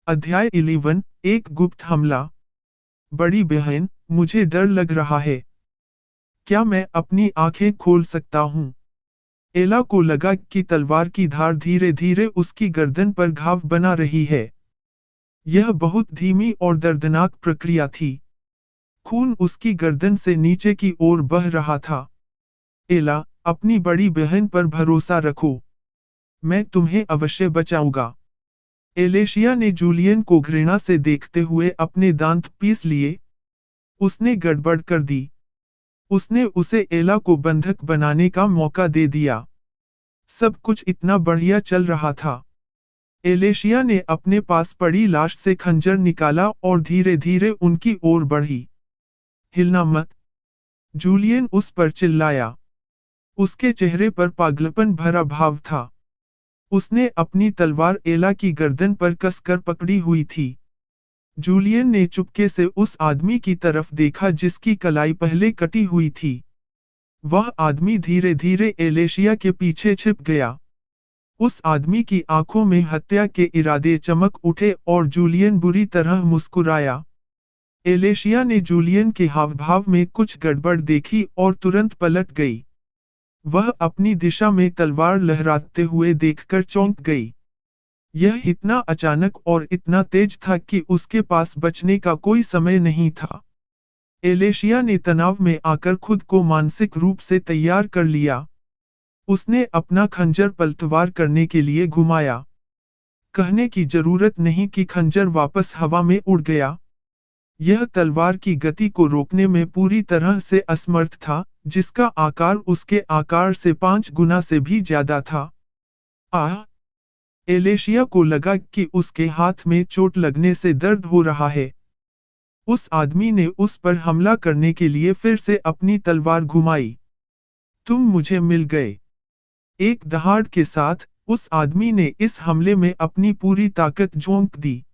अध्याय 11 एक गुप्त हमला। बड़ी बहन, मुझे डर लग रहा है। क्या मैं अपनी आंखें खोल सकता हूँ? एला को लगा कि तलवार की धार धीरे धीरे उसकी गर्दन पर घाव बना रही है। यह बहुत धीमी और दर्दनाक प्रक्रिया थी। खून उसकी गर्दन से नीचे की ओर बह रहा था। एला, अपनी बड़ी बहन पर भरोसा रखो। मैं तुम्हें अवश्य बचाऊंगा। एलेशिया ने जूलियन को घृणा से देखते हुए अपने दांत पीस लिए। उसने गड़बड़ कर दी। उसने उसे एला को बंधक बनाने का मौका दे दिया। सब कुछ इतना बढ़िया चल रहा था। एलेशिया ने अपने पास पड़ी लाश से खंजर निकाला और धीरे धीरे उनकी ओर बढ़ी। हिलना मत! जूलियन उस पर चिल्लाया। उसके चेहरे पर पागलपन भरा भाव था। उसने अपनी तलवार एला की गर्दन पर कसकर पकड़ी हुई थी। जूलियन ने चुपके से उस आदमी की तरफ देखा जिसकी कलाई पहले कटी हुई थी। वह आदमी धीरे धीरे एलेशिया के पीछे छिप गया। उस आदमी की आंखों में हत्या के इरादे चमक उठे और जूलियन बुरी तरह मुस्कुराया। एलेशिया ने जूलियन के हावभाव में कुछ गड़बड़ देखी और तुरंत पलट गई। वह अपनी दिशा में तलवार लहराते हुए देखकर चौंक गई। यह इतना अचानक और इतना तेज था कि उसके पास बचने का कोई समय नहीं था। एलेशिया ने तनाव में आकर खुद को मानसिक रूप से तैयार कर लिया। उसने अपना खंजर पलटवार करने के लिए घुमाया। कहने की जरूरत नहीं कि खंजर वापस हवा में उड़ गया। यह तलवार की गति को रोकने में पूरी तरह से असमर्थ था, जिसका आकार उसके आकार से 5 गुना से भी ज्यादा था। आह! एलेशिया को लगा कि उसके हाथ में चोट लगने से दर्द हो रहा है। उस आदमी ने उस पर हमला करने के लिए फिर से अपनी तलवार घुमाई। तुम मुझे मिल गए। एक दहाड़ के साथ, उस आदमी ने इस हमले में अपनी पूरी ताकत झोंक दी।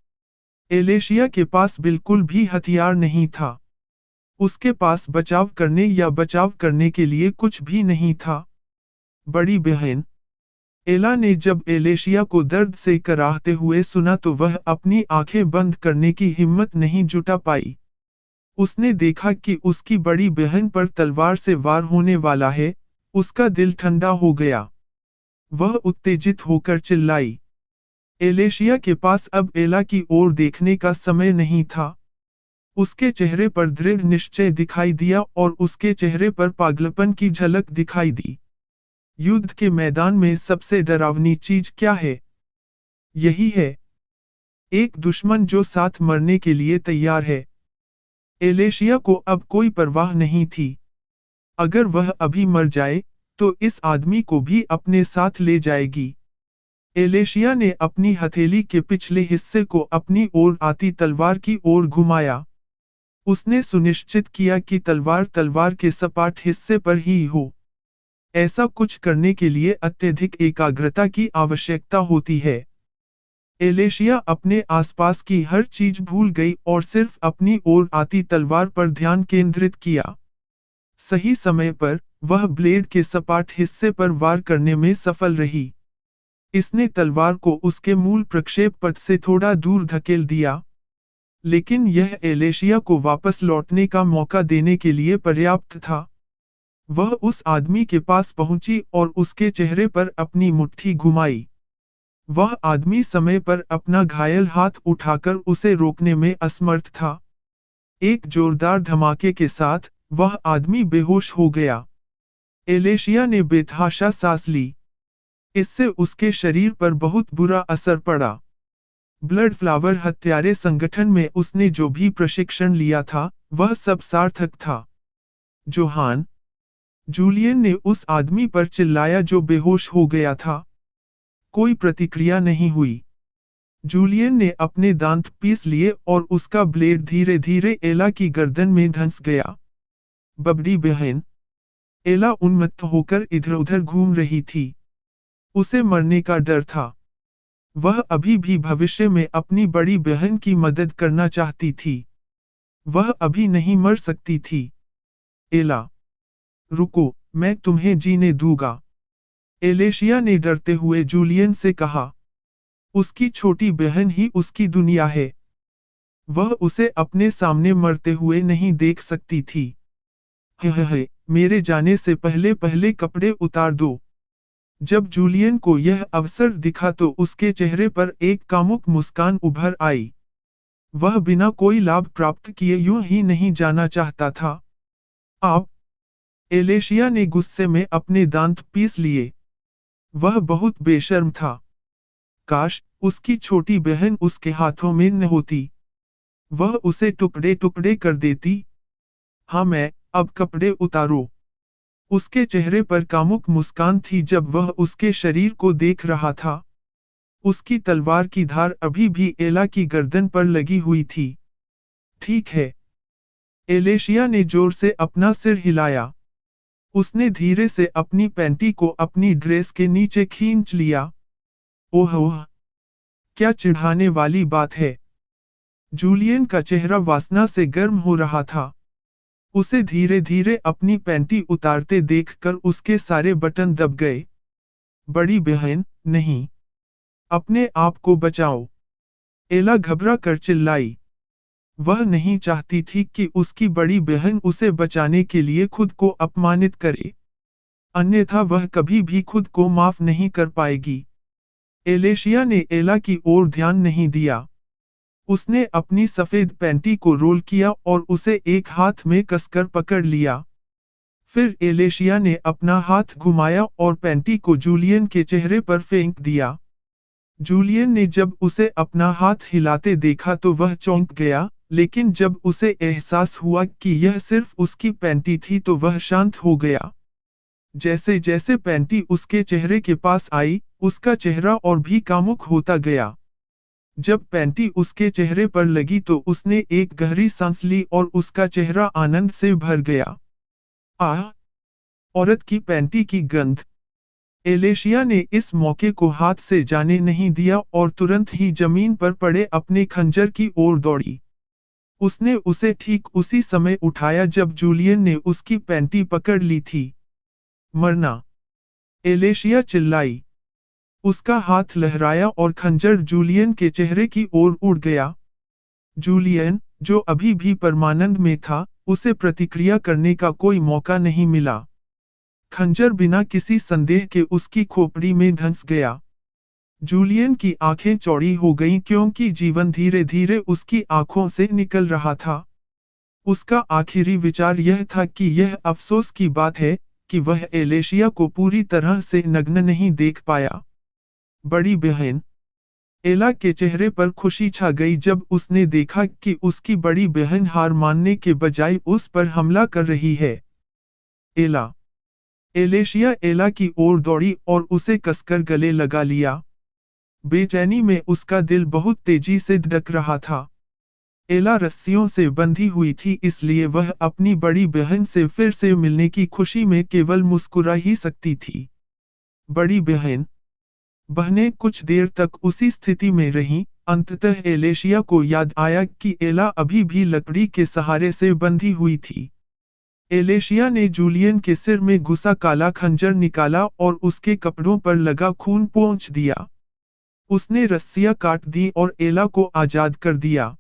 एलेशिया के पास बिल्कुल भी हथियार नहीं था। उसके पास बचाव करने या बचाव करने के लिए कुछ भी नहीं था। बड़ी बहन, एला ने जब एलेशिया को दर्द से कराहते हुए सुना तो वह अपनी आंखें बंद करने की हिम्मत नहीं जुटा पाई। उसने देखा कि उसकी बड़ी बहन पर तलवार से वार होने वाला है। उसका दिल ठंडा हो गया। वह उत्तेजित होकर चिल्लाई। एलेशिया के पास अब एला की ओर देखने का समय नहीं था। उसके चेहरे पर दृढ़ निश्चय दिखाई दिया और उसके चेहरे पर पागलपन की झलक दिखाई दी। युद्ध के मैदान में सबसे डरावनी चीज क्या है? यही है, एक दुश्मन जो साथ मरने के लिए तैयार है। एलेशिया को अब कोई परवाह नहीं थी। अगर वह अभी मर जाए, तो इस आदमी को भी अपने साथ ले जाएगी। एलेशिया ने अपनी हथेली के पिछले हिस्से को अपनी ओर आती तलवार की ओर घुमाया। उसने सुनिश्चित किया कि तलवार के सपाट हिस्से पर ही हो। ऐसा कुछ करने के लिए अत्यधिक एकाग्रता की आवश्यकता होती है। एलेशिया अपने आसपास की हर चीज भूल गई और सिर्फ अपनी ओर आती तलवार पर ध्यान केंद्रित किया। सही समय पर, वह ब्लेड के सपाट हिस्से पर वार करने में सफल रही। इसने तलवार को उसके मूल प्रक्षेप पथ से थोड़ा दूर धकेल दिया। लेकिन यह एलेशिया को वापस लौटने का मौका देने के लिए पर्याप्त था। वह उस आदमी के पास पहुंची और उसके चेहरे पर अपनी मुट्ठी घुमाई। वह आदमी समय पर अपना घायल हाथ उठाकर उसे रोकने में असमर्थ था। एक जोरदार धमाके के साथ, वह आदमी बेहोश हो गया। एलेशिया ने बेतहाशा सांस ली। इससे उसके शरीर पर बहुत बुरा असर पड़ा। ब्लड फ्लावर हत्यारे संगठन में उसने जो भी प्रशिक्षण लिया था, वह सब सार्थक था। जोहान! जूलियन ने उस आदमी पर चिल्लाया जो बेहोश हो गया था। कोई प्रतिक्रिया नहीं हुई। जूलियन ने अपने दांत पीस लिए और उसका ब्लेड धीरे धीरे एला की गर्दन में धंस गया। बड़ी बहन! एला उन्मत्त होकर इधर उधर घूम रही थी। उसे मरने का डर था। वह अभी भी भविष्य में अपनी बड़ी बहन की मदद करना चाहती थी। वह अभी नहीं मर सकती थी। एला! रुको, मैं तुम्हें जीने दूंगा। एलेशिया ने डरते हुए जूलियन से कहा। उसकी छोटी बहन ही उसकी दुनिया है। वह उसे अपने सामने मरते हुए नहीं देख सकती थी। हे, मेरे जाने से पहले पहले कपड़े उतार दो। जब जूलियन को यह अवसर दिखा तो उसके चेहरे पर एक कामुक मुस्कान उभर आई। वह बिना कोई लाभ प्राप्त किए यूं ही नहीं जाना चाहता था। आप? एलेशिया ने गुस्से में अपने दांत पीस लिए। वह बहुत बेशर्म था। काश उसकी छोटी बहन उसके हाथों में न होती। वह उसे टुकड़े टुकड़े कर देती। हाँ अब कपड़े उतारो। उसके चेहरे पर कामुक मुस्कान थी जब वह उसके शरीर को देख रहा था। उसकी तलवार की धार अभी भी एला की गर्दन पर लगी हुई थी। ठीक है। एलेशिया ने जोर से अपना सिर हिलाया। उसने धीरे से अपनी पैंटी को अपनी ड्रेस के नीचे खींच लिया। ओह, क्या चिढ़ाने वाली बात है। जूलियन का चेहरा वासना से गर्म हो रहा था। उसे धीरे धीरे अपनी पैंटी उतारते देखकर उसके सारे बटन दब गए। बड़ी बहन, नहीं। अपने आप को बचाओ। एला घबरा कर चिल्लाई। वह नहीं चाहती थी कि उसकी बड़ी बहन उसे बचाने के लिए खुद को अपमानित करे। अन्यथा वह कभी भी खुद को माफ नहीं कर पाएगी। एलेशिया ने एला की ओर ध्यान नहीं दिया। उसने अपनी सफेद पैंटी को रोल किया और उसे एक हाथ में कसकर पकड़ लिया। फिर एलेशिया ने अपना हाथ घुमाया और पैंटी को जूलियन के चेहरे पर फेंक दिया। जूलियन ने जब उसे अपना हाथ हिलाते देखा तो वह चौंक गया, लेकिन जब उसे एहसास हुआ कि यह सिर्फ उसकी पैंटी थी तो वह शांत हो गया। जैसे जैसे पैंटी उसके चेहरे के पास आई, उसका चेहरा और भी कामुक होता गया। जब पैंटी उसके चेहरे पर लगी तो उसने एक गहरी सांस ली और उसका चेहरा आनंद से भर गया। आह! औरत की पैंटी की गंध। एलेशिया ने इस मौके को हाथ से जाने नहीं दिया और तुरंत ही जमीन पर पड़े अपने खंजर की ओर दौड़ी। उसने उसे ठीक उसी समय उठाया जब जूलियन ने उसकी पैंटी पकड़ ली थी। मरना! एलेशिया चिल्लाई। उसका हाथ लहराया और खंजर जूलियन के चेहरे की ओर उड़ गया। जूलियन, जो अभी भी परमानंद में था, उसे प्रतिक्रिया करने का कोई मौका नहीं मिला। खंजर बिना किसी संदेह के उसकी खोपड़ी में धंस गया। जूलियन की आंखें चौड़ी हो गईं क्योंकि जीवन धीरे धीरे उसकी आंखों से निकल रहा था। उसका आखिरी विचार यह था कि यह अफसोस की बात है कि वह एलेशिया को पूरी तरह से नग्न नहीं देख पाया। बड़ी बहन। एला के चेहरे पर खुशी छा गई जब उसने देखा कि उसकी बड़ी बहन हार मानने के बजाय उस पर हमला कर रही है। एला। एलेशिया एला की ओर दौड़ी और उसे कसकर गले लगा लिया। बेचैनी में उसका दिल बहुत तेजी से धड़क रहा था। एला रस्सियों से बंधी हुई थी इसलिए वह अपनी बड़ी बहन से फिर से मिलने की खुशी में केवल मुस्कुरा ही सकती थी। बड़ी बहन। बहनें कुछ देर तक उसी स्थिति में रहीं, अंततः एलेशिया को याद आया कि एला अभी भी लकड़ी के सहारे से बंधी हुई थी। एलेशिया ने जूलियन के सिर में घुसा काला खंजर निकाला और उसके कपड़ों पर लगा खून पोंछ दिया। उसने रस्सियां काट दी और एला को आजाद कर दिया।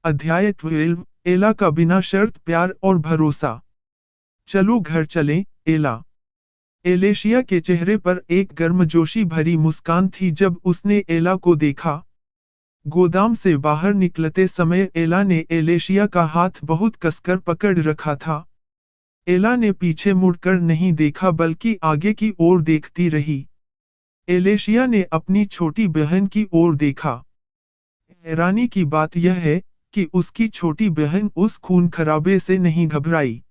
अध्याय 12, एला का बिना शर्त प्यार और भरोसा। चलो घर चलें, एला। एलेशिया के चेहरे पर एक गर्मजोशी भरी मुस्कान थी जब उसने एला को देखा। गोदाम से बाहर निकलते समय एला ने एलेशिया का हाथ बहुत कसकर पकड़ रखा था। एला ने पीछे मुड़कर नहीं देखा बल्कि आगे की ओर देखती रही। एलेशिया ने अपनी छोटी बहन की ओर देखा। हैरानी की बात यह है कि उसकी छोटी बहन उस खून खराबे से नहीं घबराई।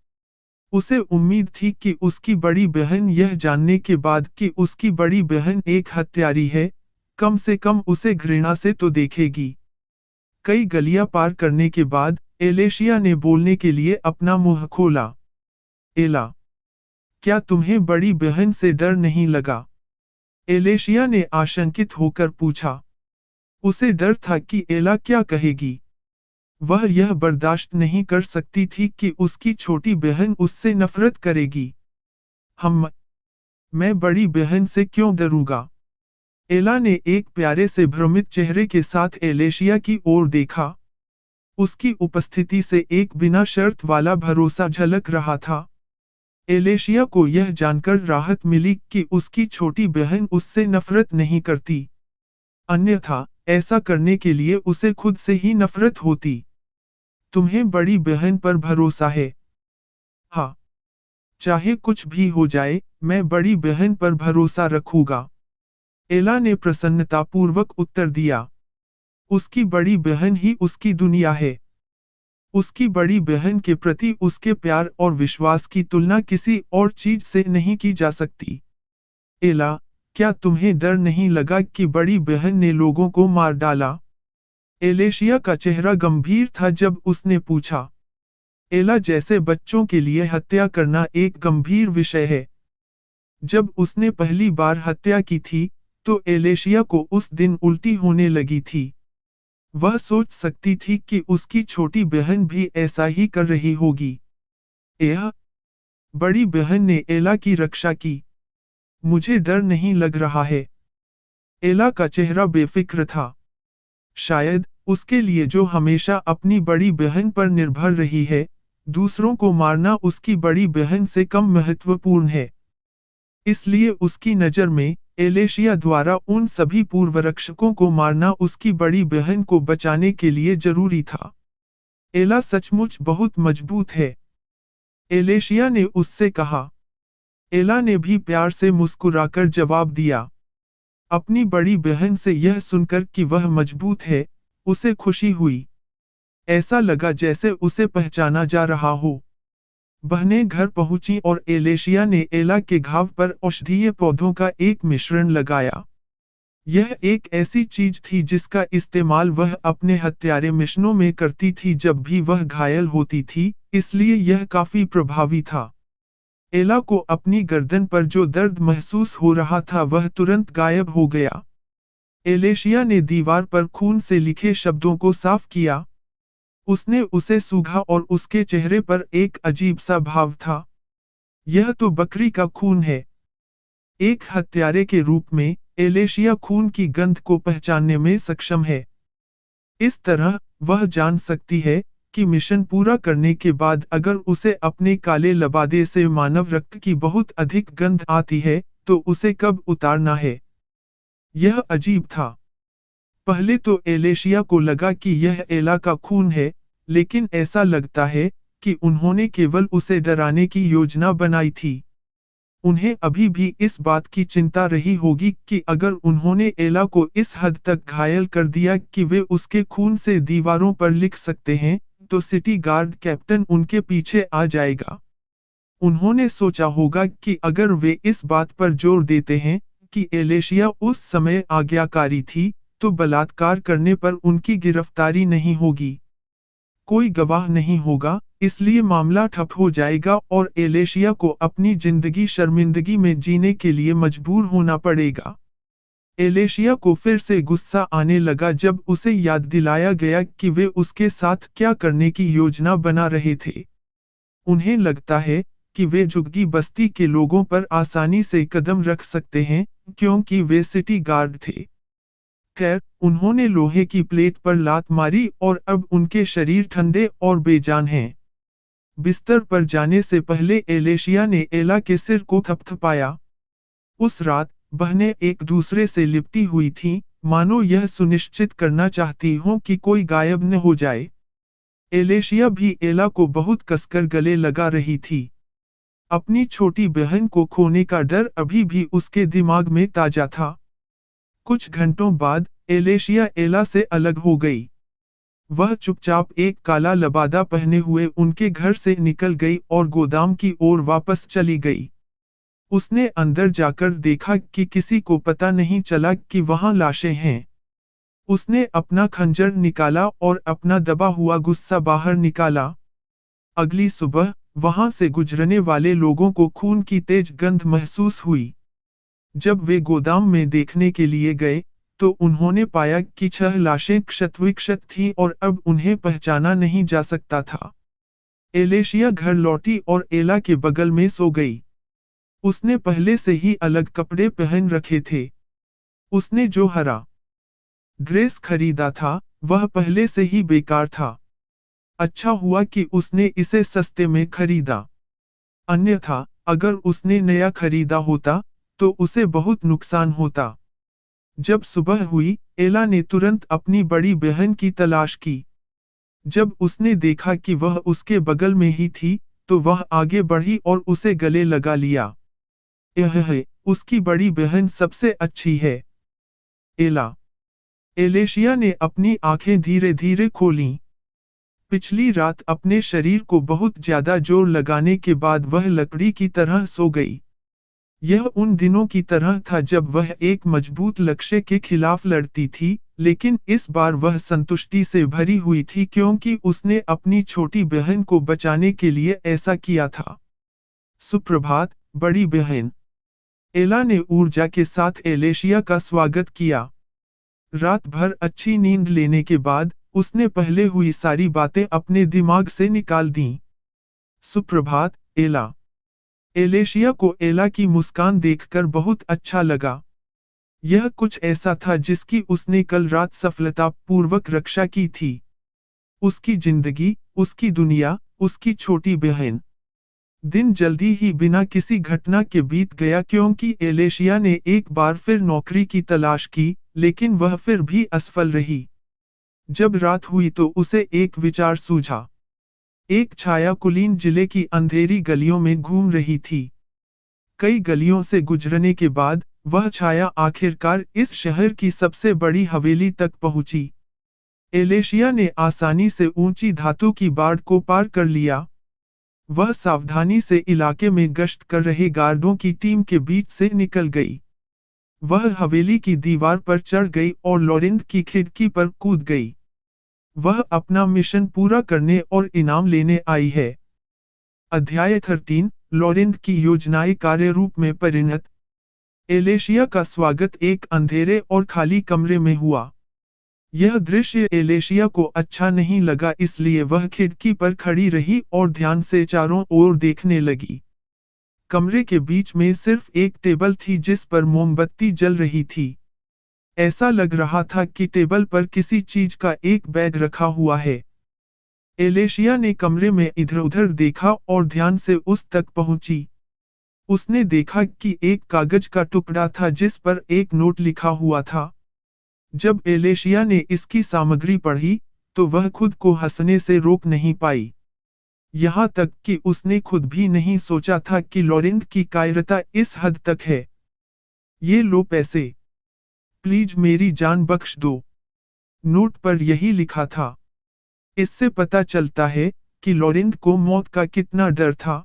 उसे उम्मीद थी कि उसकी बड़ी बहन यह जानने के बाद कि उसकी बड़ी बहन एक हत्यारी है, कम से कम उसे घृणा से तो देखेगी। कई गलियां पार करने के बाद एलेशिया ने बोलने के लिए अपना मुंह खोला। एला, क्या तुम्हें बड़ी बहन से डर नहीं लगा? एलेशिया ने आशंकित होकर पूछा। उसे डर था कि एला क्या कहेगी। वह यह बर्दाश्त नहीं कर सकती थी कि उसकी छोटी बहन उससे नफरत करेगी। मैं बड़ी बहन से क्यों डरूंगा? एला ने एक प्यारे से भ्रमित चेहरे के साथ एलेशिया की ओर देखा। उसकी उपस्थिति से एक बिना शर्त वाला भरोसा झलक रहा था। एलेशिया को यह जानकर राहत मिली कि उसकी छोटी बहन उससे नफरत नहीं करती। अन्यथा, ऐसा करने के लिए उसे खुद से ही नफरत होती। तुम्हें बड़ी बहन पर भरोसा है? हाँ। चाहे कुछ भी हो जाए, मैं बड़ी बहन पर भरोसा रखूंगा। एला ने प्रसन्नतापूर्वक उत्तर दिया। उसकी बड़ी बहन ही उसकी दुनिया है। उसकी बड़ी बहन के प्रति उसके प्यार और विश्वास की तुलना किसी और चीज से नहीं की जा सकती। एला, क्या तुम्हें डर नहीं लगा कि बड़ी बहन ने लोगों को मार डाला? एलेशिया का चेहरा गंभीर था जब उसने पूछा। एला जैसे बच्चों के लिए हत्या करना एक गंभीर विषय है। जब उसने पहली बार हत्या की थी, तो एलेशिया को उस दिन उल्टी होने लगी थी। वह सोच सकती थी कि उसकी छोटी बहन भी ऐसा ही कर रही होगी। यह बड़ी बहन ने एला की रक्षा की। मुझे डर नहीं लग रहा है। एला का चेहरा बेफिक्र था। शायद, उसके लिए जो हमेशा अपनी बड़ी बहन पर निर्भर रही है, दूसरों को मारना उसकी बड़ी बहन से कम महत्वपूर्ण है। इसलिए उसकी नज़र में, एलेशिया द्वारा उन सभी पूर्वरक्षकों को मारना उसकी बड़ी बहन को बचाने के लिए जरूरी था। एला सचमुच बहुत मजबूत है, एलेशिया ने उससे कहा। एला ने भी प्यार से मुस्कुराकर जवाब दिया। अपनी बड़ी बहन से यह सुनकर कि वह मजबूत है, उसे खुशी हुई। ऐसा लगा जैसे उसे पहचाना जा रहा हो। बहनें घर पहुंची और एलेशिया ने एला के घाव पर औषधीय पौधों का एक मिश्रण लगाया। यह एक ऐसी चीज थी जिसका इस्तेमाल वह अपने हत्यारे मिशनों में करती थी जब भी वह घायल होती थी, इसलिए यह काफी प्रभावी था। एला को अपनी गर्दन पर जो दर्द महसूस हो रहा था वह तुरंत गायब हो गया। एलेशिया ने दीवार पर खून से लिखे शब्दों को साफ किया। उसने उसे सूंघा और उसके चेहरे पर एक अजीब सा भाव था। यह तो बकरी का खून है। एक हत्यारे के रूप में, एलेशिया खून की गंध को पहचानने में सक्षम है। इस तरह, वह जान सकती है कि मिशन पूरा करने के बाद अगर उसे अपने काले लबादे से मानव रक्त की बहुत अधिक गंध आती है, तो उसे कब उतारना है। यह अजीब था। पहले तो एलेशिया को लगा कि यह एला का खून है, लेकिन ऐसा लगता है कि उन्होंने केवल उसे डराने की योजना बनाई थी। उन्हें अभी भी इस बात की चिंता रही होगी कि अगर उन्होंने एला को इस हद तक घायल कर दिया कि वे उसके खून से दीवारों पर लिख सकते हैं, तो सिटी गार्ड कैप्टन उनके पीछे आ जाएगा। उन्होंने सोचा होगा कि अगर वे इस बात पर जोर देते हैं कि एलेशिया उस समय आज्ञाकारी थी, तो बलात्कार करने पर उनकी गिरफ्तारी नहीं होगी। कोई गवाह नहीं होगा, इसलिए मामला ठप हो जाएगा और एलेशिया को अपनी जिंदगी शर्मिंदगी में जीने के लिए मजबूर होना पड़ेगा। एलेशिया को फिर से गुस्सा आने लगा जब उसे याद दिलाया गया कि वे उसके साथ क्या करने की योजना बना रहे थे। उन्हें लगता है कि वे झुग्गी बस्ती के लोगों पर आसानी से कदम रख सकते हैं, क्योंकि वे सिटी गार्ड थे। खैर, उन्होंने लोहे की प्लेट पर लात मारी और अब उनके शरीर ठंडे और बेजान हैं। बिस्तर पर जाने से पहले एलेशिया ने एला के सिर को थपथपाया। उस रात, बहनें एक दूसरे से लिपटी हुई थीं, मानो यह सुनिश्चित करना चाहती हों कि कोई गायब न हो जाए। एलेशिया भी एला को बहुत कसकर गले लगा रही थी। अपनी छोटी बहन को खोने का डर अभी भी उसके दिमाग में ताजा था। कुछ घंटों बाद, एलेशिया एला से अलग हो गई। वह चुपचाप एक काला लबादा पहने हुए उनके घर से निकल गई और गोदाम की ओर वापस चली गई। उसने अंदर जाकर देखा कि किसी को पता नहीं चला कि वहां लाशें हैं। उसने अपना खंजर निकाला और अपना दबा हुआ गुस्सा बाहर निकाला। अगली सुबह, वहां से गुजरने वाले लोगों को खून की तेज गंध महसूस हुई। जब वे गोदाम में देखने के लिए गए, तो उन्होंने पाया कि 6 लाशें क्षत-विक्षत थीं और अब उन्हें पहचाना नहीं जा सकता था। एलेशिया घर लौटी और एला के बगल में सो गई। उसने पहले से ही अलग कपड़े पहन रखे थे। उसने जो हरा ड्रेस खरीदा था, वह पहले से ही बेकार था। अच्छा हुआ कि उसने इसे सस्ते में खरीदा। अन्यथा, अगर उसने नया खरीदा होता, तो उसे बहुत नुकसान होता। जब सुबह हुई, एला ने तुरंत अपनी बड़ी बहन की तलाश की। जब उसने देखा कि वह उसके बगल में ही थी, तो वह आगे बढ़ी और उसे गले लगा लिया। यह उसकी बड़ी बहन सबसे अच्छी है। एला। एलेशिया ने अपनी आंखें धीरे धीरे खोलीं। पिछली रात अपने शरीर को बहुत ज्यादा जोर लगाने के बाद वह लकड़ी की तरह सो गई। यह उन दिनों की तरह था जब वह एक मजबूत लक्ष्य के खिलाफ लड़ती थी, लेकिन इस बार वह संतुष्टि से भरी हुई थी क्योंकि उसने अपनी छोटी बहन को बचाने के लिए ऐसा किया था। सुप्रभात, बड़ी बहन। एला ने ऊर्जा के साथ एलेशिया का स्वागत किया। रात भर अच्छी नींद लेने के बाद, उसने पहले हुई सारी बातें अपने दिमाग से निकाल दीं। सुप्रभात, एला। एलेशिया को एला की मुस्कान देखकर बहुत अच्छा लगा। यह कुछ ऐसा था जिसकी उसने कल रात सफलतापूर्वक रक्षा की थी। उसकी जिंदगी, उसकी दुनिया, उसकी छोटी बहन। दिन जल्दी ही बिना किसी घटना के बीत गया क्योंकि एलेशिया ने एक बार फिर नौकरी की तलाश की, लेकिन वह फिर भी असफल रही। जब रात हुई तो उसे एक विचार सूझा। एक छाया कुलीन जिले की अंधेरी गलियों में घूम रही थी। कई गलियों से गुजरने के बाद, वह छाया आखिरकार इस शहर की सबसे बड़ी हवेली तक पहुंची। एलेशिया ने आसानी से ऊंची धातु की बाड़ को पार कर लिया। वह सावधानी से इलाके में गश्त कर रहे गार्डों की टीम के बीच से निकल गई। वह हवेली की दीवार पर चढ़ गई और लॉरेंट की खिड़की पर कूद गई। वह अपना मिशन पूरा करने और इनाम लेने आई है। अध्याय 13, लॉरेंट की योजनाएं कार्य रूप में परिणत। एलेशिया का स्वागत एक अंधेरे और खाली कमरे में हुआ। यह दृश्य एलेशिया को अच्छा नहीं लगा इसलिए वह खिड़की पर खड़ी रही और ध्यान से चारों ओर देखने लगी। कमरे के बीच में सिर्फ एक टेबल थी जिस पर मोमबत्ती जल रही थी। ऐसा लग रहा था कि टेबल पर किसी चीज का एक बैग रखा हुआ है। एलेशिया ने कमरे में इधर-उधर देखा और ध्यान से उस तक पहुंची। उसने देखा कि एक कागज का टुकड़ा था जिस पर एक नोट लिखा हुआ था। जब एलेशिया ने इसकी सामग्री पढ़ी, तो वह खुद को हंसने से रोक नहीं पाई। यहाँ तक कि उसने खुद भी नहीं सोचा था कि लॉरेंट की कायरता इस हद तक है। ये लो पैसे। प्लीज मेरी जान बख्श दो। नोट पर यही लिखा था। इससे पता चलता है कि लॉरेंट को मौत का कितना डर था।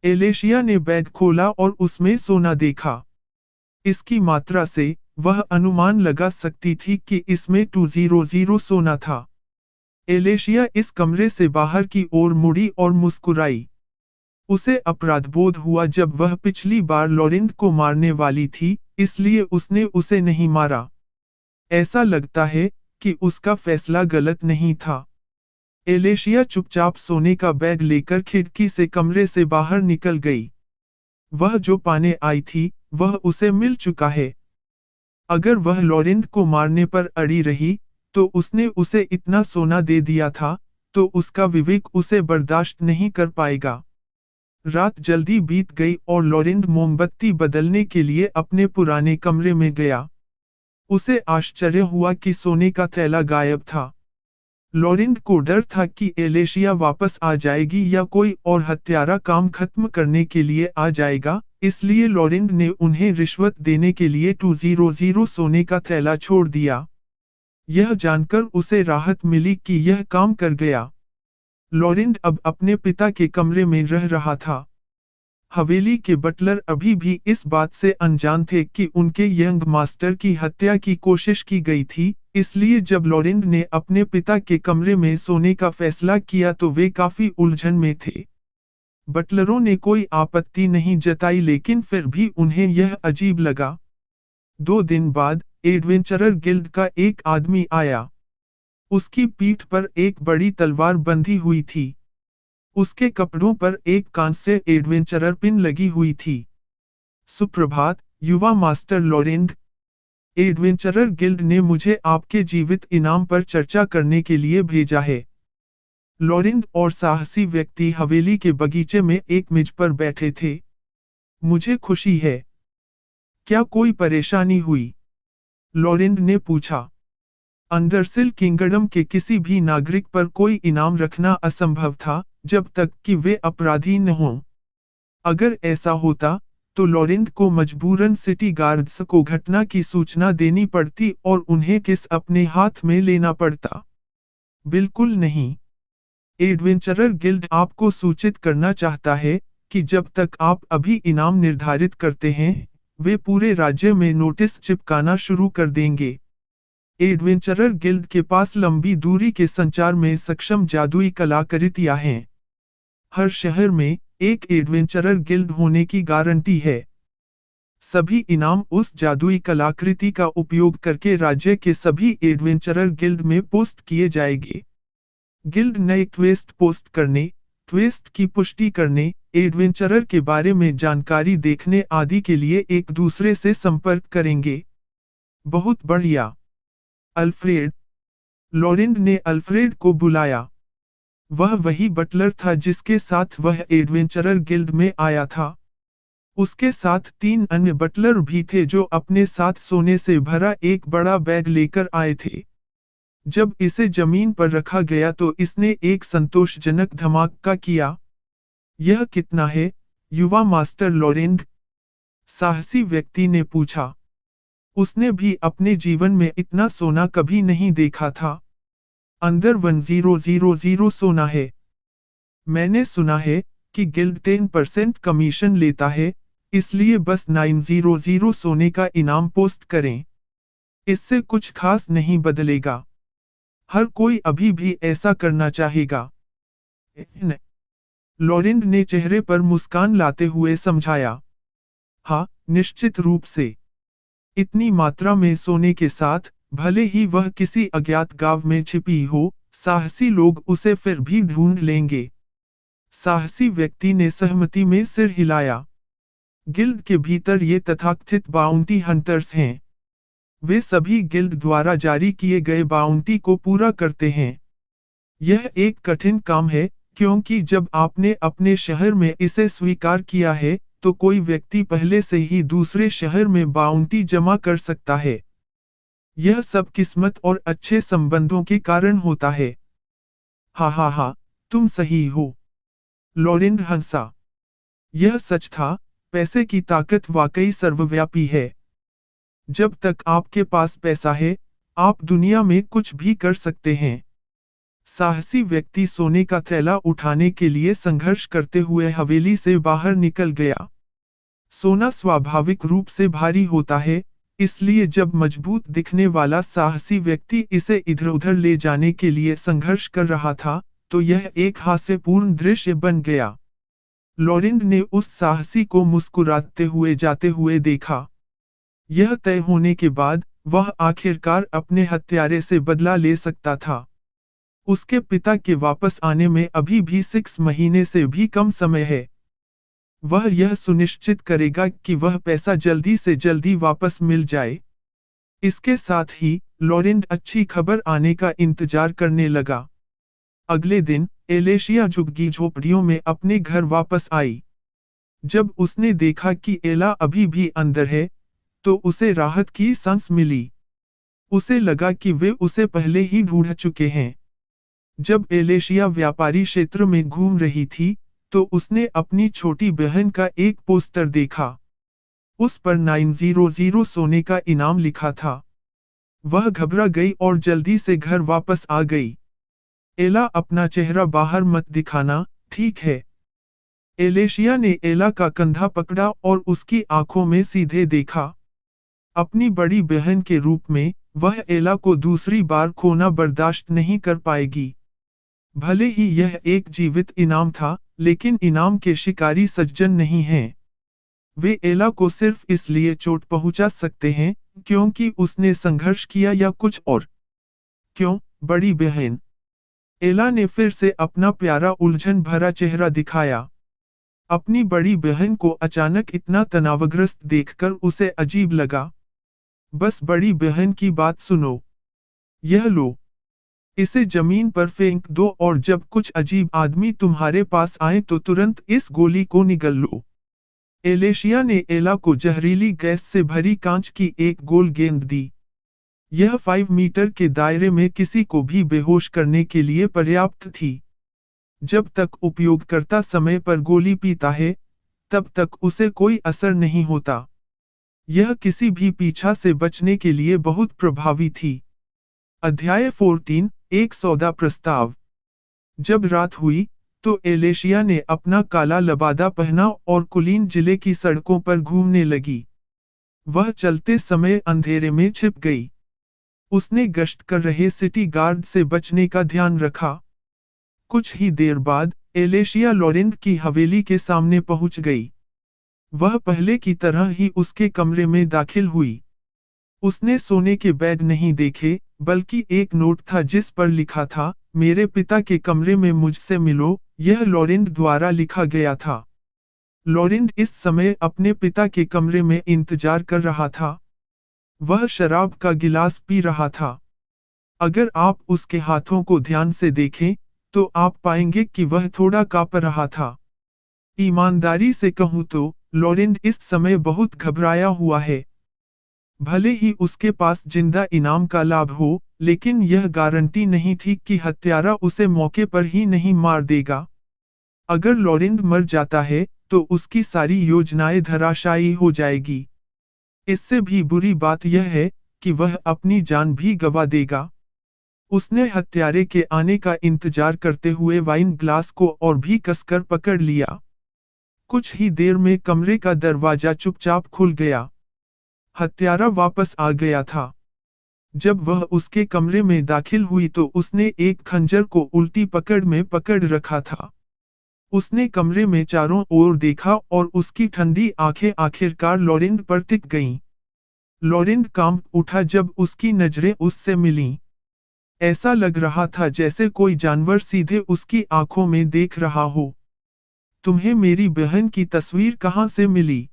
एलेशिया ने बैग खोला और उसमें सोना देखा। इसकी मात्रा से, वह अनुमान लगा सकती थी कि इसमें 200 सोना था। एलेशिया इस कमरे से बाहर की ओर मुड़ी और मुस्कुराई। उसे अपराधबोध हुआ जब वह पिछली बार लॉरेंट को मारने वाली थी, इसलिए उसने उसे नहीं मारा। ऐसा लगता है कि उसका फैसला गलत नहीं था। एलेशिया चुपचाप सोने का बैग लेकर खिड़की से कमरे से बाहर निकल गई। वह जो पाने आई थी, वह उसे मिल चुका है। अगर वह लॉरेंट को मारने पर अड़ी रही, तो उसने उसे इतना सोना दे दिया था, तो उसका विवेक उसे बर्दाश्त नहीं कर पाएगा। रात जल्दी बीत गई और लॉरेंट मोमबत्ती बदलने के लिए अपने पुराने कमरे में गया। उसे आश्चर्य हुआ कि सोने का थैला गायब था। लॉरेंट को डर था कि एलेशिया वापस आ जाएगी या कोई और हत्यारा काम खत्म करने के लिए आ जाएगा, इसलिए लॉरेंट ने उन्हें रिश्वत देने के लिए 200 सोने का थैला छोड़ दिया। यह जानकर उसे राहत मिली कि यह काम कर गया। लॉरेंट अब अपने पिता के कमरे में रह रहा था। हवेली के बटलर अभी भी इस बात से अनजान थे कि उनके यंग मास्टर की हत्या की कोशिश की गई थी, इसलिए जब लॉरेंट ने अपने पिता के कमरे में सोने का फैसला किया तो वे काफी उलझन में थे। बटलरों ने कोई आपत्ति नहीं जताई लेकिन फिर भी उन्हें यह अजीब लगा। 2 दिन बाद, एडवेंचरर गिल्ड का एक आदमी आया। उसकी पीठ पर एक बड़ी तलवार बंधी हुई थी। उसके कपड़ों पर एक कांस्य एडवेंचरर पिन लगी हुई थी। सुप्रभात, युवा मास्टर लॉरेंट। एडवेंचरर गिल्ड ने मुझे आपके जीवित इनाम पर चर्चा करने के लिए भेजा है। लॉरेंड और साहसी व्यक्ति हवेली के बगीचे में एक मेज पर बैठे थे। मुझे खुशी है। क्या कोई परेशानी हुई? लॉरेंड ने पूछा। अंडरसिल किंगडम के किसी भी नागरिक पर कोई इनाम रखना असंभव था, जब तक कि वे अपराधी न हों। अगर ऐसा होता, तो लॉरेंड को मजबूरन सिटी गार्ड्स को घटना की सूचना देनी पड़ती और उन्हें केस अपने हाथ में लेना पड़ता। बिल्कुल नहीं। एडवेंचरर गिल्ड आपको सूचित करना चाहता है कि जब तक आप अभी इनाम निर्धारित करते हैं, वे पूरे राज्य में नोटिस चिपकाना शुरू कर देंगे। एडवेंचरर गिल्ड के पास लंबी दूरी के संचार में सक्षम जादुई कलाकृतियां हैं। हर शहर में एक एडवेंचरर गिल्ड होने की गारंटी है। सभी इनाम उस जादुई कलाकृति का उपयोग करके राज्य के सभी एडवेंचरर गिल्ड में पोस्ट किए जाएंगे। गिल्ड नए क्वेस्ट पोस्ट करने, क्वेस्ट की पुष्टि करने, एडवेंचरर के बारे में जानकारी देखने आदि के लिए एक दूसरे से संपर्क करेंगे। बहुत बढ़िया। अल्फ्रेड। लॉरेंड ने अल्फ्रेड को बुलाया। वह वही बटलर था जिसके साथ वह एडवेंचरर गिल्ड में आया था। उसके साथ 3 अन्य बटलर भी थे जो अपने साथ सोने से भरा एक बड़ा बैग लेकर आए थे। जब इसे जमीन पर रखा गया तो इसने एक संतोषजनक धमाका किया। यह कितना है, युवा मास्टर लॉरेंड? साहसी व्यक्ति ने पूछा। उसने भी अपने जीवन में इतना सोना कभी नहीं देखा था। अंदर 1000 सोना है। मैंने सुना है कि गिल्ड 10% कमीशन लेता है, इसलिए बस 900 सोने का इनाम पोस्ट करें। इससे कुछ खास नहीं बदलेगा। हर कोई अभी भी ऐसा करना चाहेगा। लॉरेंड ने चेहरे पर मुस्कान लाते हुए समझाया। हाँ, निश्चित रूप से। इतनी मात्रा में सोने के साथ, भले ही वह किसी अज्ञात गांव में छिपी हो, साहसी लोग उसे फिर भी ढूंढ लेंगे। साहसी व्यक्ति ने सहमति में सिर हिलाया। गिल्ड के भीतर ये तथाकथित बाउंटी हंटर्स हैं। वे सभी गिल्ड द्वारा जारी किए गए बाउंटी को पूरा करते हैं। यह एक कठिन काम है, क्योंकि जब आपने अपने शहर में इसे स्वीकार किया है, तो कोई व्यक्ति पहले से ही दूसरे शहर में बाउंटी जमा कर सकता है। यह सब किस्मत और अच्छे संबंधों के कारण होता है। हा, तुम सही हो। लॉरेंड हंसा। यह सच था, पैसे की ताकत वाकई सर्वव्यापी है। जब तक आपके पास पैसा है, आप दुनिया में कुछ भी कर सकते हैं। साहसी व्यक्ति सोने का थैला उठाने के लिए संघर्ष करते हुए हवेली से बाहर निकल गया। सोना स्वाभाविक रूप से भारी होता है, इसलिए जब मजबूत दिखने वाला साहसी व्यक्ति इसे इधर-उधर ले जाने के लिए संघर्ष कर रहा था, तो यह एक हास्यपूर्ण दृश्य बन गया। लॉरेंड ने उस साहसी को मुस्कुराते हुए जाते हुए देखा। यह तय होने के बाद, वह आखिरकार अपने हत्यारे से बदला ले सकता था। उसके पिता के वापस आने में अभी भी 6 महीने से भी कम समय है। वह यह सुनिश्चित करेगा कि वह पैसा जल्दी से जल्दी वापस मिल जाए। इसके साथ ही, लॉरेंड अच्छी खबर आने का इंतजार करने लगा। अगले दिन, एलेशिया झुग्गी झोपड़ियों में अपने घर वापस आई। जब उसने देखा कि एला अभी भी अंदर है, तो उसे राहत की सांस मिली। उसे लगा कि वे उसे पहले ही ढूंढ चुके हैं। जब एलेशिया व्यापारी क्षेत्र में घूम रही थी, तो उसने अपनी छोटी बहन का एक पोस्टर देखा। उस पर 900 सोने का इनाम लिखा था। वह घबरा गई और जल्दी से घर वापस आ गई। एला, अपना चेहरा बाहर मत दिखाना, ठीक है? एलेशिया ने एला का कंधा पकड़ा और उसकी आंखों में सीधे देखा। अपनी बड़ी बहन के रूप में, वह एला को दूसरी बार खोना बर्दाश्त नहीं कर पाएगी। भले ही यह एक जीवित इनाम था, लेकिन इनाम के शिकारी सज्जन नहीं हैं। वे एला को सिर्फ इसलिए चोट पहुंचा सकते हैं, क्योंकि उसने संघर्ष किया या कुछ और। क्यों, बड़ी बहन? एला ने फिर से अपना प्यारा उलझन भरा चेहरा दिखाया। अपनी बड़ी बहन को अचानक इतना तनावग्रस्त देखकर उसे अजीब लगा। बस बड़ी बहन की बात सुनो। यह लो। इसे जमीन पर फेंक दो और जब कुछ अजीब आदमी तुम्हारे पास आए तो तुरंत इस गोली को निगल लो। एलेशिया ने एला को जहरीली गैस से भरी कांच की एक गोल गेंद दी। यह 5 मीटर के दायरे में किसी को भी बेहोश करने के लिए पर्याप्त थी। जब तक उपयोगकर्ता समय पर गोली पीता है, तब तक उसे कोई असर नहीं होता। यह किसी भी पीछा से बचने के लिए बहुत प्रभावी थी। अध्याय 14 एक सौदा प्रस्ताव। जब रात हुई, तो एलेशिया ने अपना काला लबादा पहना और कुलीन जिले की सड़कों पर घूमने लगी। वह चलते समय अंधेरे में छिप गई। उसने गश्त कर रहे सिटी गार्ड से बचने का ध्यान रखा। कुछ ही देर बाद, एलेशिया लॉरेंट की हवेली के सामने पहुंच गई। वह पहले की तरह ही उसके कमरे में दाखिल हुई। उसने सोने के बैग नहीं देखे, बल्कि एक नोट था जिस पर लिखा था, मेरे पिता के कमरे में मुझसे मिलो। यह लॉरेंट द्वारा लिखा गया था। लॉरेंट इस समय अपने पिता के कमरे में इंतजार कर रहा था। वह शराब का गिलास पी रहा था। अगर आप उसके हाथों को ध्यान से देखें, तो आप पाएंगे कि वह थोड़ा कांप रहा था। ईमानदारी से कहूं तो, लॉरेंट इस समय बहुत घबराया हुआ है। भले ही उसके पास जिंदा इनाम का लाभ हो, लेकिन यह गारंटी नहीं थी कि हत्यारा उसे मौके पर ही नहीं मार देगा। अगर लॉरेंट मर जाता है, तो उसकी सारी योजनाएं धराशायी हो जाएगी। इससे भी बुरी बात यह है कि वह अपनी जान भी गंवा देगा। उसने हत्यारे के आने का इंतजार करते हुए वाइन ग्लास को और भी कसकर पकड़ लिया। कुछ ही देर में कमरे का दरवाजा चुपचाप खुल गया। हत्यारा वापस आ गया था। जब वह उसके कमरे में दाखिल हुई तो उसने एक खंजर को उल्टी पकड़ में पकड़ रखा था। उसने कमरे में चारों ओर देखा और उसकी ठंडी आंखें आखिरकार लॉरेंट पर टिक गईं। लॉरेंट कांप उठा जब उसकी नजरें उससे मिलीं। ऐसा लग रहा था जैसे कोई जानवर सीधे उसकी आंखों में देख रहा हो। तुम्हें मेरी बहन की तस्वीर कहाँ से मिली?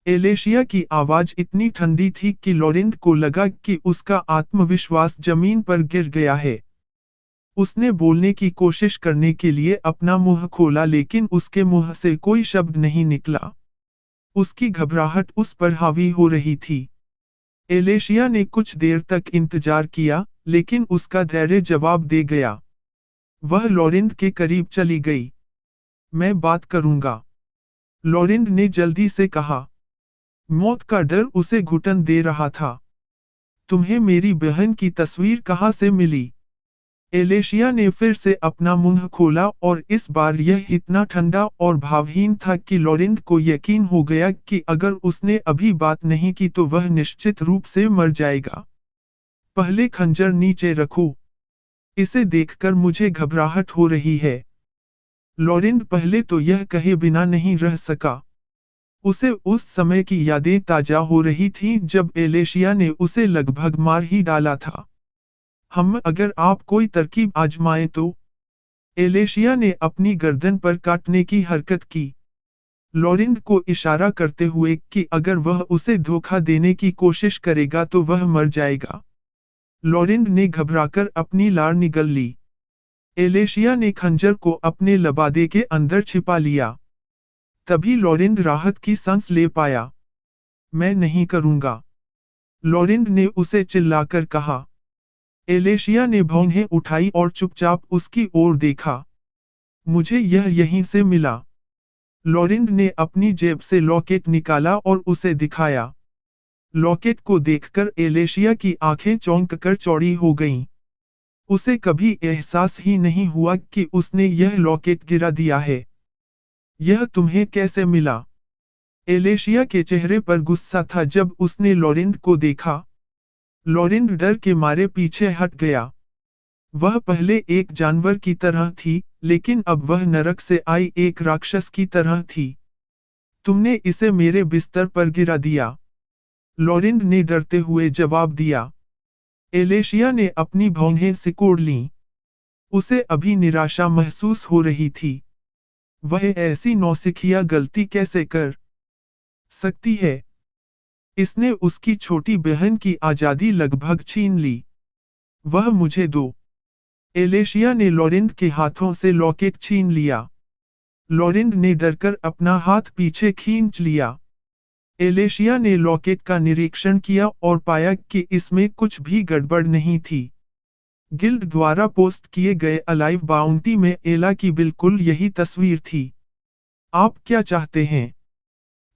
एलेशिया की आवाज इतनी ठंडी थी कि लॉरेंट को लगा कि उसका आत्मविश्वास जमीन पर गिर गया है। उसने बोलने की कोशिश करने के लिए अपना मुंह खोला लेकिन उसके मुंह से कोई शब्द नहीं निकला। उसकी घबराहट उस पर हावी हो रही थी। एलेशिया ने कुछ देर तक इंतजार किया, लेकिन उसका धैर्य जवाब दे गया। वह लॉरेंट के करीब चली गई। मैं बात करूंगा, लॉरेंट ने जल्दी से कहा। मौत का डर उसे घुटन दे रहा था। तुम्हें मेरी बहन की तस्वीर कहाँ से मिली? एलेशिया ने फिर से अपना मुंह खोला और इस बार यह इतना ठंडा और भावहीन था कि लॉरेंट को यकीन हो गया कि अगर उसने अभी बात नहीं की तो वह निश्चित रूप से मर जाएगा। पहले खंजर नीचे रखो। इसे देखकर मुझे घबराहट हो रही है। लॉरेंट पहले तो यह कहे बिना नहीं रह सका। उसे उस समय की यादें ताजा हो रही थीं जब एलेशिया ने उसे लगभग मार ही डाला था। अगर आप कोई तरकीब आजमाएं तो? एलेशिया ने अपनी गर्दन पर काटने की हरकत की, लॉरेंट को इशारा करते हुए कि अगर वह उसे धोखा देने की कोशिश करेगा तो वह मर जाएगा। लॉरेंट ने घबराकर अपनी लार निगल ली। एलेशिया ने खंजर को अपने लबादे के अंदर छिपा लिया। तभी लॉरेंट राहत की सांस ले पाया। मैं नहीं करूंगा, लॉरेंट ने उसे चिल्लाकर कहा। एलेशिया ने भौहें उठाई और चुपचाप उसकी ओर देखा। मुझे यह यहीं से मिला। लॉरेंट ने अपनी जेब से लॉकेट निकाला और उसे दिखाया। लॉकेट को देखकर एलेशिया की आंखें चौंक कर चौड़ी हो गईं। उसे कभी एहसास ही नहीं हुआ कि उसने यह लॉकेट गिरा दिया है। यह तुम्हें कैसे मिला? एलेशिया के चेहरे पर गुस्सा था जब उसने लॉरेंट को देखा। लॉरेंट डर के मारे पीछे हट गया। वह पहले एक जानवर की तरह थी, लेकिन अब वह नरक से आई एक राक्षस की तरह थी। तुमने इसे मेरे बिस्तर पर गिरा दिया, लॉरेंट ने डरते हुए जवाब दिया। एलेशिया ने अपनी भौहें सिकोड़ लीं। उसे अभी निराशा महसूस हो रही थी। वह ऐसी नौसिखिया गलती कैसे कर सकती है? इसने उसकी छोटी बहन की आजादी लगभग छीन ली। वह मुझे दो। एलेशिया ने लॉरेंट के हाथों से लॉकेट छीन लिया। लॉरेंट ने डरकर अपना हाथ पीछे खींच लिया। एलेशिया ने लॉकेट का निरीक्षण किया और पाया कि इसमें कुछ भी गड़बड़ नहीं थी। गिल्ड द्वारा पोस्ट किए गए अलाइव बाउंटी में एला की बिल्कुल यही तस्वीर थी। आप क्या चाहते हैं?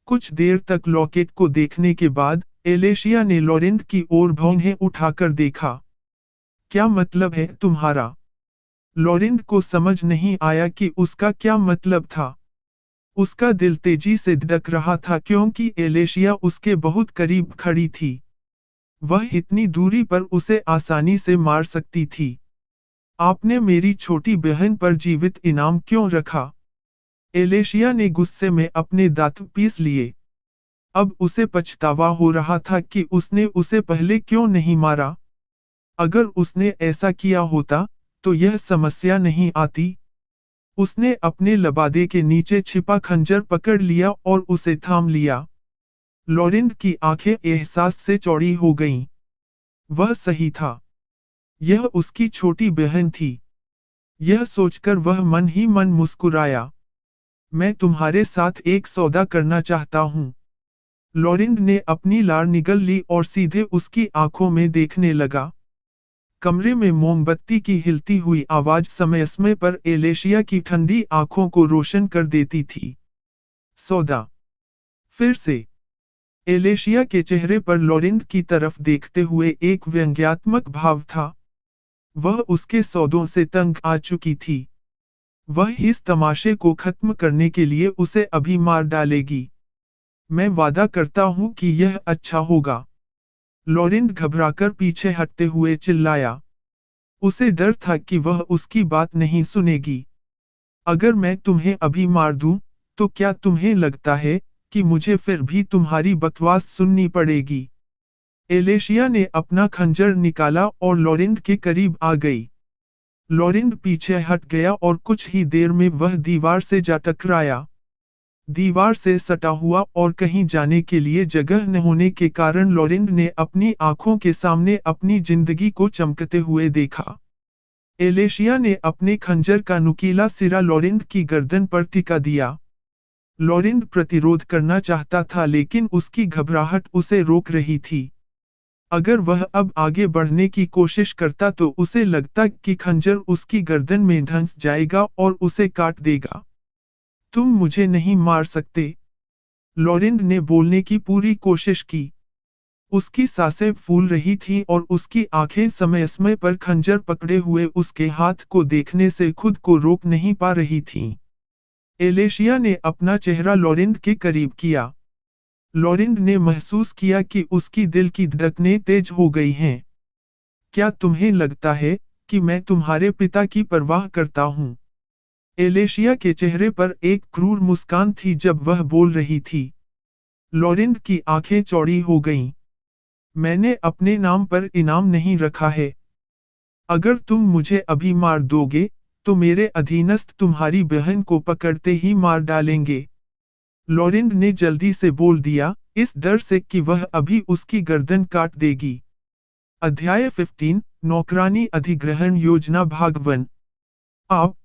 कुछ देर तक लॉकेट को देखने के बाद एलेशिया ने लॉरेंट की ओर भौंहें उठाकर देखा। क्या मतलब है तुम्हारा? लॉरेंट को समझ नहीं आया कि उसका क्या मतलब था। उसका दिल तेजी से धड़क रहा था क्योंकि एलेशिया उसके बहुत करीब खड़ी थी। वह इतनी दूरी पर उसे आसानी से मार सकती थी। आपने मेरी छोटी बहन पर जीवित इनाम क्यों रखा? एलेशिया ने गुस्से में अपने दांत पीस लिए। अब उसे पछतावा हो रहा था कि उसने उसे पहले क्यों नहीं मारा। अगर उसने ऐसा किया होता, तो यह समस्या नहीं आती। उसने अपने लबादे के नीचे छिपा खंजर पकड़ लिया और उसे थाम लिया। लॉरेंट की आंखें एहसास से चौड़ी हो गईं। वह सही था। यह उसकी छोटी बहन थी। यह सोचकर वह मन ही मन मुस्कुराया। मैं तुम्हारे साथ एक सौदा करना चाहता हूँ। लॉरेंट ने अपनी लार निगल ली और सीधे उसकी आंखों में देखने लगा। कमरे में मोमबत्ती की हिलती हुई आवाज समय समय पर एलेशिया की ठंडी आंखों को रोशन कर देती थी। सौदा। फिर से। एलेशिया के चेहरे पर लॉरेंट की तरफ देखते हुए एक व्यंग्यात्मक भाव था। वह उसके सौदों से तंग आ चुकी थी। वह इस तमाशे को खत्म करने के लिए उसे अभी मार डालेगी। मैं वादा करता हूं कि यह अच्छा होगा। लॉरेंट घबराकर पीछे हटते हुए चिल्लाया। उसे डर था कि वह उसकी बात नहीं सुनेगी। अगर मैं तुम्हें अभी मार दूं, तो क्या तुम्हें लगता है कि मुझे फिर भी तुम्हारी बकवास सुननी पड़ेगी? एलेशिया ने अपना खंजर निकाला और लॉरेंट के करीब आ गई। लॉरेंट पीछे हट गया और कुछ ही देर में वह दीवार से जा टकराया। दीवार से सटा हुआ और कहीं जाने के लिए जगह न होने के कारण लॉरेंट ने अपनी आंखों के सामने अपनी जिंदगी को चमकते हुए देखा। एलेशिया ने अपने खंजर का नुकीला सिरा लॉरेंट की गर्दन पर टिका दिया। लॉरेंट प्रतिरोध करना चाहता था लेकिन उसकी घबराहट उसे रोक रही थी। अगर वह अब आगे बढ़ने की कोशिश करता तो उसे लगता कि खंजर उसकी गर्दन में धंस जाएगा और उसे काट देगा। तुम मुझे नहीं मार सकते। लॉरेंट ने बोलने की पूरी कोशिश की। उसकी सांसें फूल रही थीं और उसकी आंखें समय समय पर खंजर पकड़े हुए उसके हाथ को देखने से खुद को रोक नहीं पा रही थीं। एलेशिया ने अपना चेहरा लॉरेंट के करीब किया। लॉरेंट ने महसूस किया कि उसकी दिल की धड़कनें तेज हो गई हैं। क्या तुम्हें लगता है कि मैं तुम्हारे पिता की परवाह करता हूँ? एलेशिया के चेहरे पर एक क्रूर मुस्कान थी जब वह बोल रही थी। लॉरेंट की आंखें चौड़ी हो गईं। मैंने अपने नाम पर इनाम नहीं रखा है। अगर तुम मुझे अभी मार दोगे, तो मेरे अधीनस्थ तुम्हारी बहन को पकड़ते ही मार डालेंगे। लॉरेंट ने जल्दी से बोल दिया, इस डर से कि वह अभी उसकी गर्दन काट देगी। अध्याय 15, नौकरानी अधिग्रहण योजना भाग 1। आप।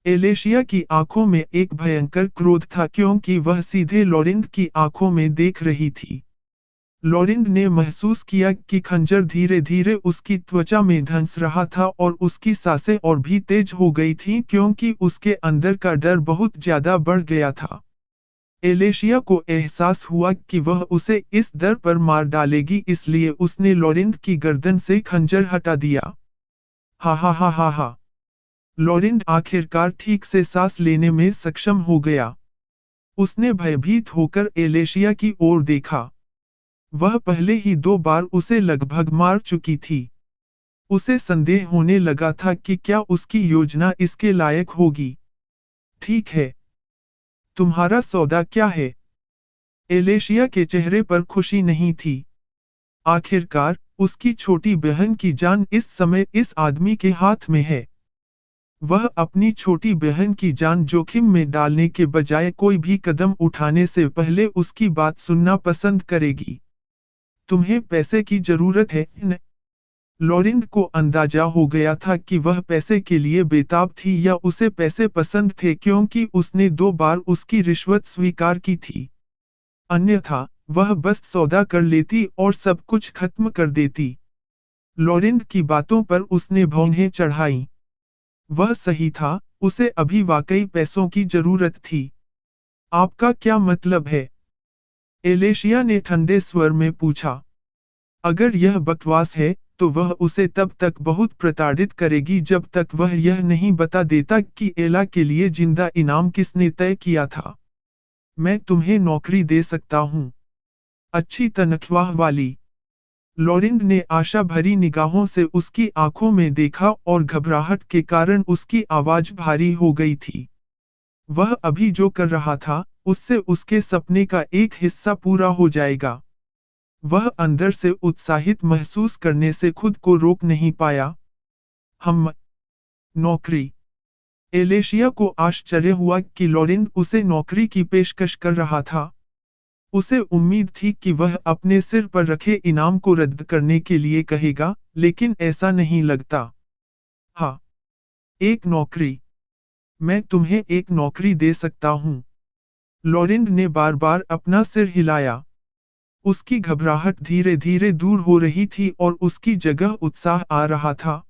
एलेशिया की आंखों में एक भयंकर क्रोध था क्योंकि वह सीधे लॉरेंट की आंखों में देख रही थी। लॉरेंट ने महसूस किया कि खंजर धीरे धीरे उसकी त्वचा में धंस रहा था और उसकी सांसें और भी तेज हो गई थीं क्योंकि उसके अंदर का डर बहुत ज्यादा बढ़ गया था। एलेशिया को एहसास हुआ कि वह उसे इस दर पर मार डालेगी इसलिए उसने लॉरेंट की गर्दन से खंजर हटा दिया। हा हा हा हा हा। लॉरेंट आखिरकार ठीक से सांस लेने में सक्षम हो गया। उसने भयभीत होकर एलेशिया की ओर देखा। वह पहले ही 2 बार उसे लगभग मार चुकी थी। उसे संदेह होने लगा था कि क्या उसकी योजना इसके लायक होगी। ठीक है। तुम्हारा सौदा क्या है? एलेशिया के चेहरे पर खुशी नहीं थी। आखिरकार, उसकी छोटी बहन की जान इस समय इस आदमी के हाथ में है। वह अपनी छोटी बहन की जान जोखिम में डालने के बजाय कोई भी कदम उठाने से पहले उसकी बात सुनना पसंद करेगी। तुम्हें पैसे की जरूरत है न? लॉरेंट को अंदाजा हो गया था कि वह पैसे के लिए बेताब थी या उसे पैसे पसंद थे क्योंकि उसने 2 बार उसकी रिश्वत स्वीकार की थी। अन्यथा, वह बस सौदा कर लेती और सब कुछ खत्म कर देती। लॉरेंट की बातों पर उसने भौहें चढ़ाई। वह सही था, उसे अभी वाकई पैसों की जरूरत थी। आपका क्या मतलब है? एलेशिया ने ठंडे स्वर में पूछा। अगर यह बकवास है, तो वह उसे तब तक बहुत प्रताड़ित करेगी जब तक वह यह नहीं बता देता कि एला के लिए जिंदा इनाम किसने तय किया था। मैं तुम्हें नौकरी दे सकता हूँ। अच्छी तनख्वाह वाली। लॉरेंट ने आशा भरी निगाहों से उसकी आंखों में देखा और घबराहट के कारण उसकी आवाज भारी हो गई थी। वह अभी जो कर रहा था, उससे उसके सपने का एक हिस्सा पूरा हो जाएगा। वह अंदर से उत्साहित महसूस करने से खुद को रोक नहीं पाया। हम नौकरी। एलेशिया को आश्चर्य हुआ कि लॉरेंट उसे नौकरी की पेशकश कर रहा था। उसे उम्मीद थी कि वह अपने सिर पर रखे इनाम को रद्द करने के लिए कहेगा, लेकिन ऐसा नहीं लगता। हाँ, एक नौकरी। मैं तुम्हें एक नौकरी दे सकता हूँ। लॉरेंट ने बार बार अपना सिर हिलाया। उसकी घबराहट धीरे धीरे दूर हो रही थी और उसकी जगह उत्साह आ रहा था।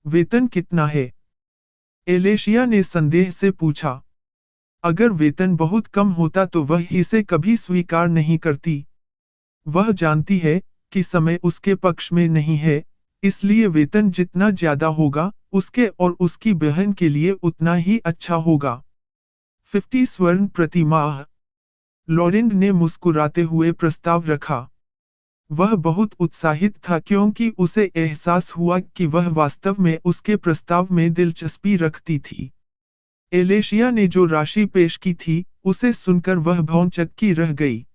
वेतन कितना है? एलेशिया ने संदेह से पूछा। अगर वेतन बहुत कम होता तो वह इसे कभी स्वीकार नहीं करती। वह जानती है कि समय उसके पक्ष में नहीं है, इसलिए वेतन जितना ज्यादा होगा, उसके और उसकी बहन के लिए उतना ही अच्छा होगा। 50 स्वर्ण प्रति माह। लॉरेंट ने मुस्कुराते हुए प्रस्ताव रखा। वह बहुत उत्साहित था क्योंकि उसे एहसास हुआ कि वह वास्तव में उसके प्रस्ताव में दिलचस्पी रखती थी। एलेशिया ने जो राशि पेश की थी, उसे सुनकर वह भौंचक्की रह गई।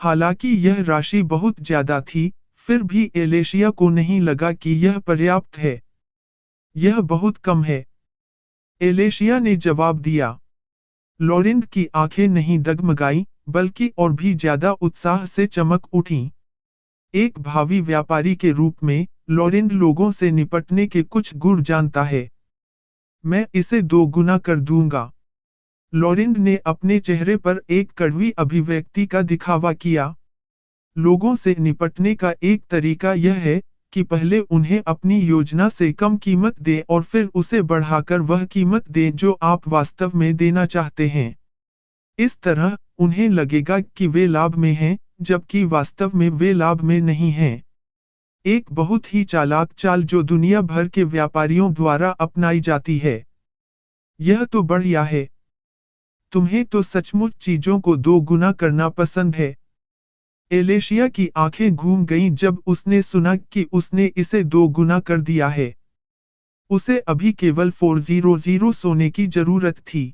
हालांकि यह राशि बहुत ज्यादा थी, फिर भी एलेशिया को नहीं लगा कि यह पर्याप्त है। यह बहुत कम है, एलेशिया ने जवाब दिया। लॉरेंट की आंखें नहीं डगमगाईं, बल्कि और भी ज्यादा उत्साह से चमक उठीं। एक भावी व्यापारी के रूप में, लॉरेंट लोगों से निपटने के कुछ गुर जानता है। मैं इसे 2 गुना कर दूंगा। लॉरेंट ने अपने चेहरे पर एक कड़वी अभिव्यक्ति का दिखावा किया। लोगों से निपटने का एक तरीका यह है कि पहले उन्हें अपनी योजना से कम कीमत दें और फिर उसे बढ़ाकर वह कीमत दें जो आप वास्तव में देना चाहते हैं। इस तरह, उन्हें लगेगा कि वे लाभ में हैं, जबकि वास्तव में वे लाभ में नहीं हैं। एक बहुत ही चालाक चाल जो दुनिया भर के व्यापारियों द्वारा अपनाई जाती है। यह तो बढ़िया है। तुम्हें तो सचमुच चीजों को 2 गुना करना पसंद है। एलेशिया की आंखें घूम गईं जब उसने सुना कि उसने इसे 2 गुना कर दिया है। उसे अभी केवल 400 सोने की जरूरत थी।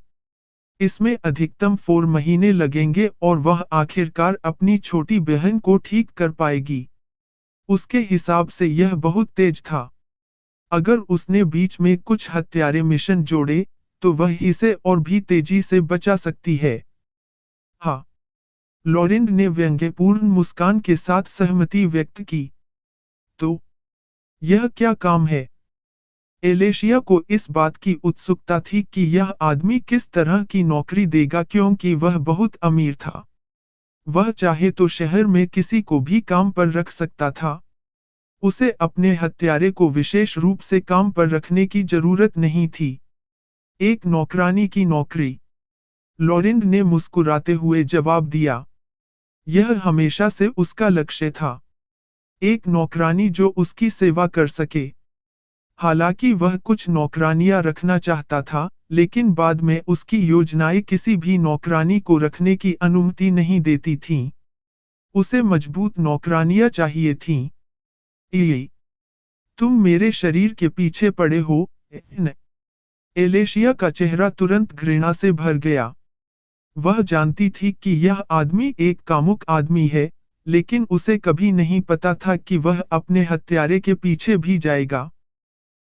इसमें अधिकतम 4 महीने लगेंगे और वह आखिरकार अपनी छोटी बहन को ठीक कर पाएगी। उसके हिसाब से यह बहुत तेज था। अगर उसने बीच में कुछ हत्यारे मिशन जोड़े, तो वह इसे और भी तेजी से बचा सकती है। हाँ। लॉरेंट ने व्यंग्यपूर्ण मुस्कान के साथ सहमति व्यक्त की। तो यह क्या काम है? एलेशिया को इस बात की उत्सुकता थी कि यह आदमी किस तरह की नौकरी देगा क्योंकि वह बहुत अमीर था। वह चाहे तो शहर में किसी को भी काम पर रख सकता था। उसे अपने हत्यारे को विशेष रूप से काम पर रखने की जरूरत नहीं थी। एक नौकरानी की नौकरी। लॉरेंट ने मुस्कुराते हुए जवाब दिया। यह हमेशा से उसका लक्ष्य था। एक नौकरानी जो उसकी सेवा कर सके। हालांकि वह कुछ नौकरानियां रखना चाहता था, लेकिन बाद में उसकी योजनाएं किसी भी नौकरानी को रखने की अनुमति नहीं देती थीं। उसे मजबूत नौकरानियां चाहिए थीं। ये तुम मेरे शरीर के पीछे पड़े हो। एलेशिया का चेहरा तुरंत घृणा से भर गया। वह जानती थी कि यह आदमी एक कामुक आदमी है, लेकिन उसे कभी नहीं पता था कि वह अपने हत्यारे के पीछे भी जाएगा।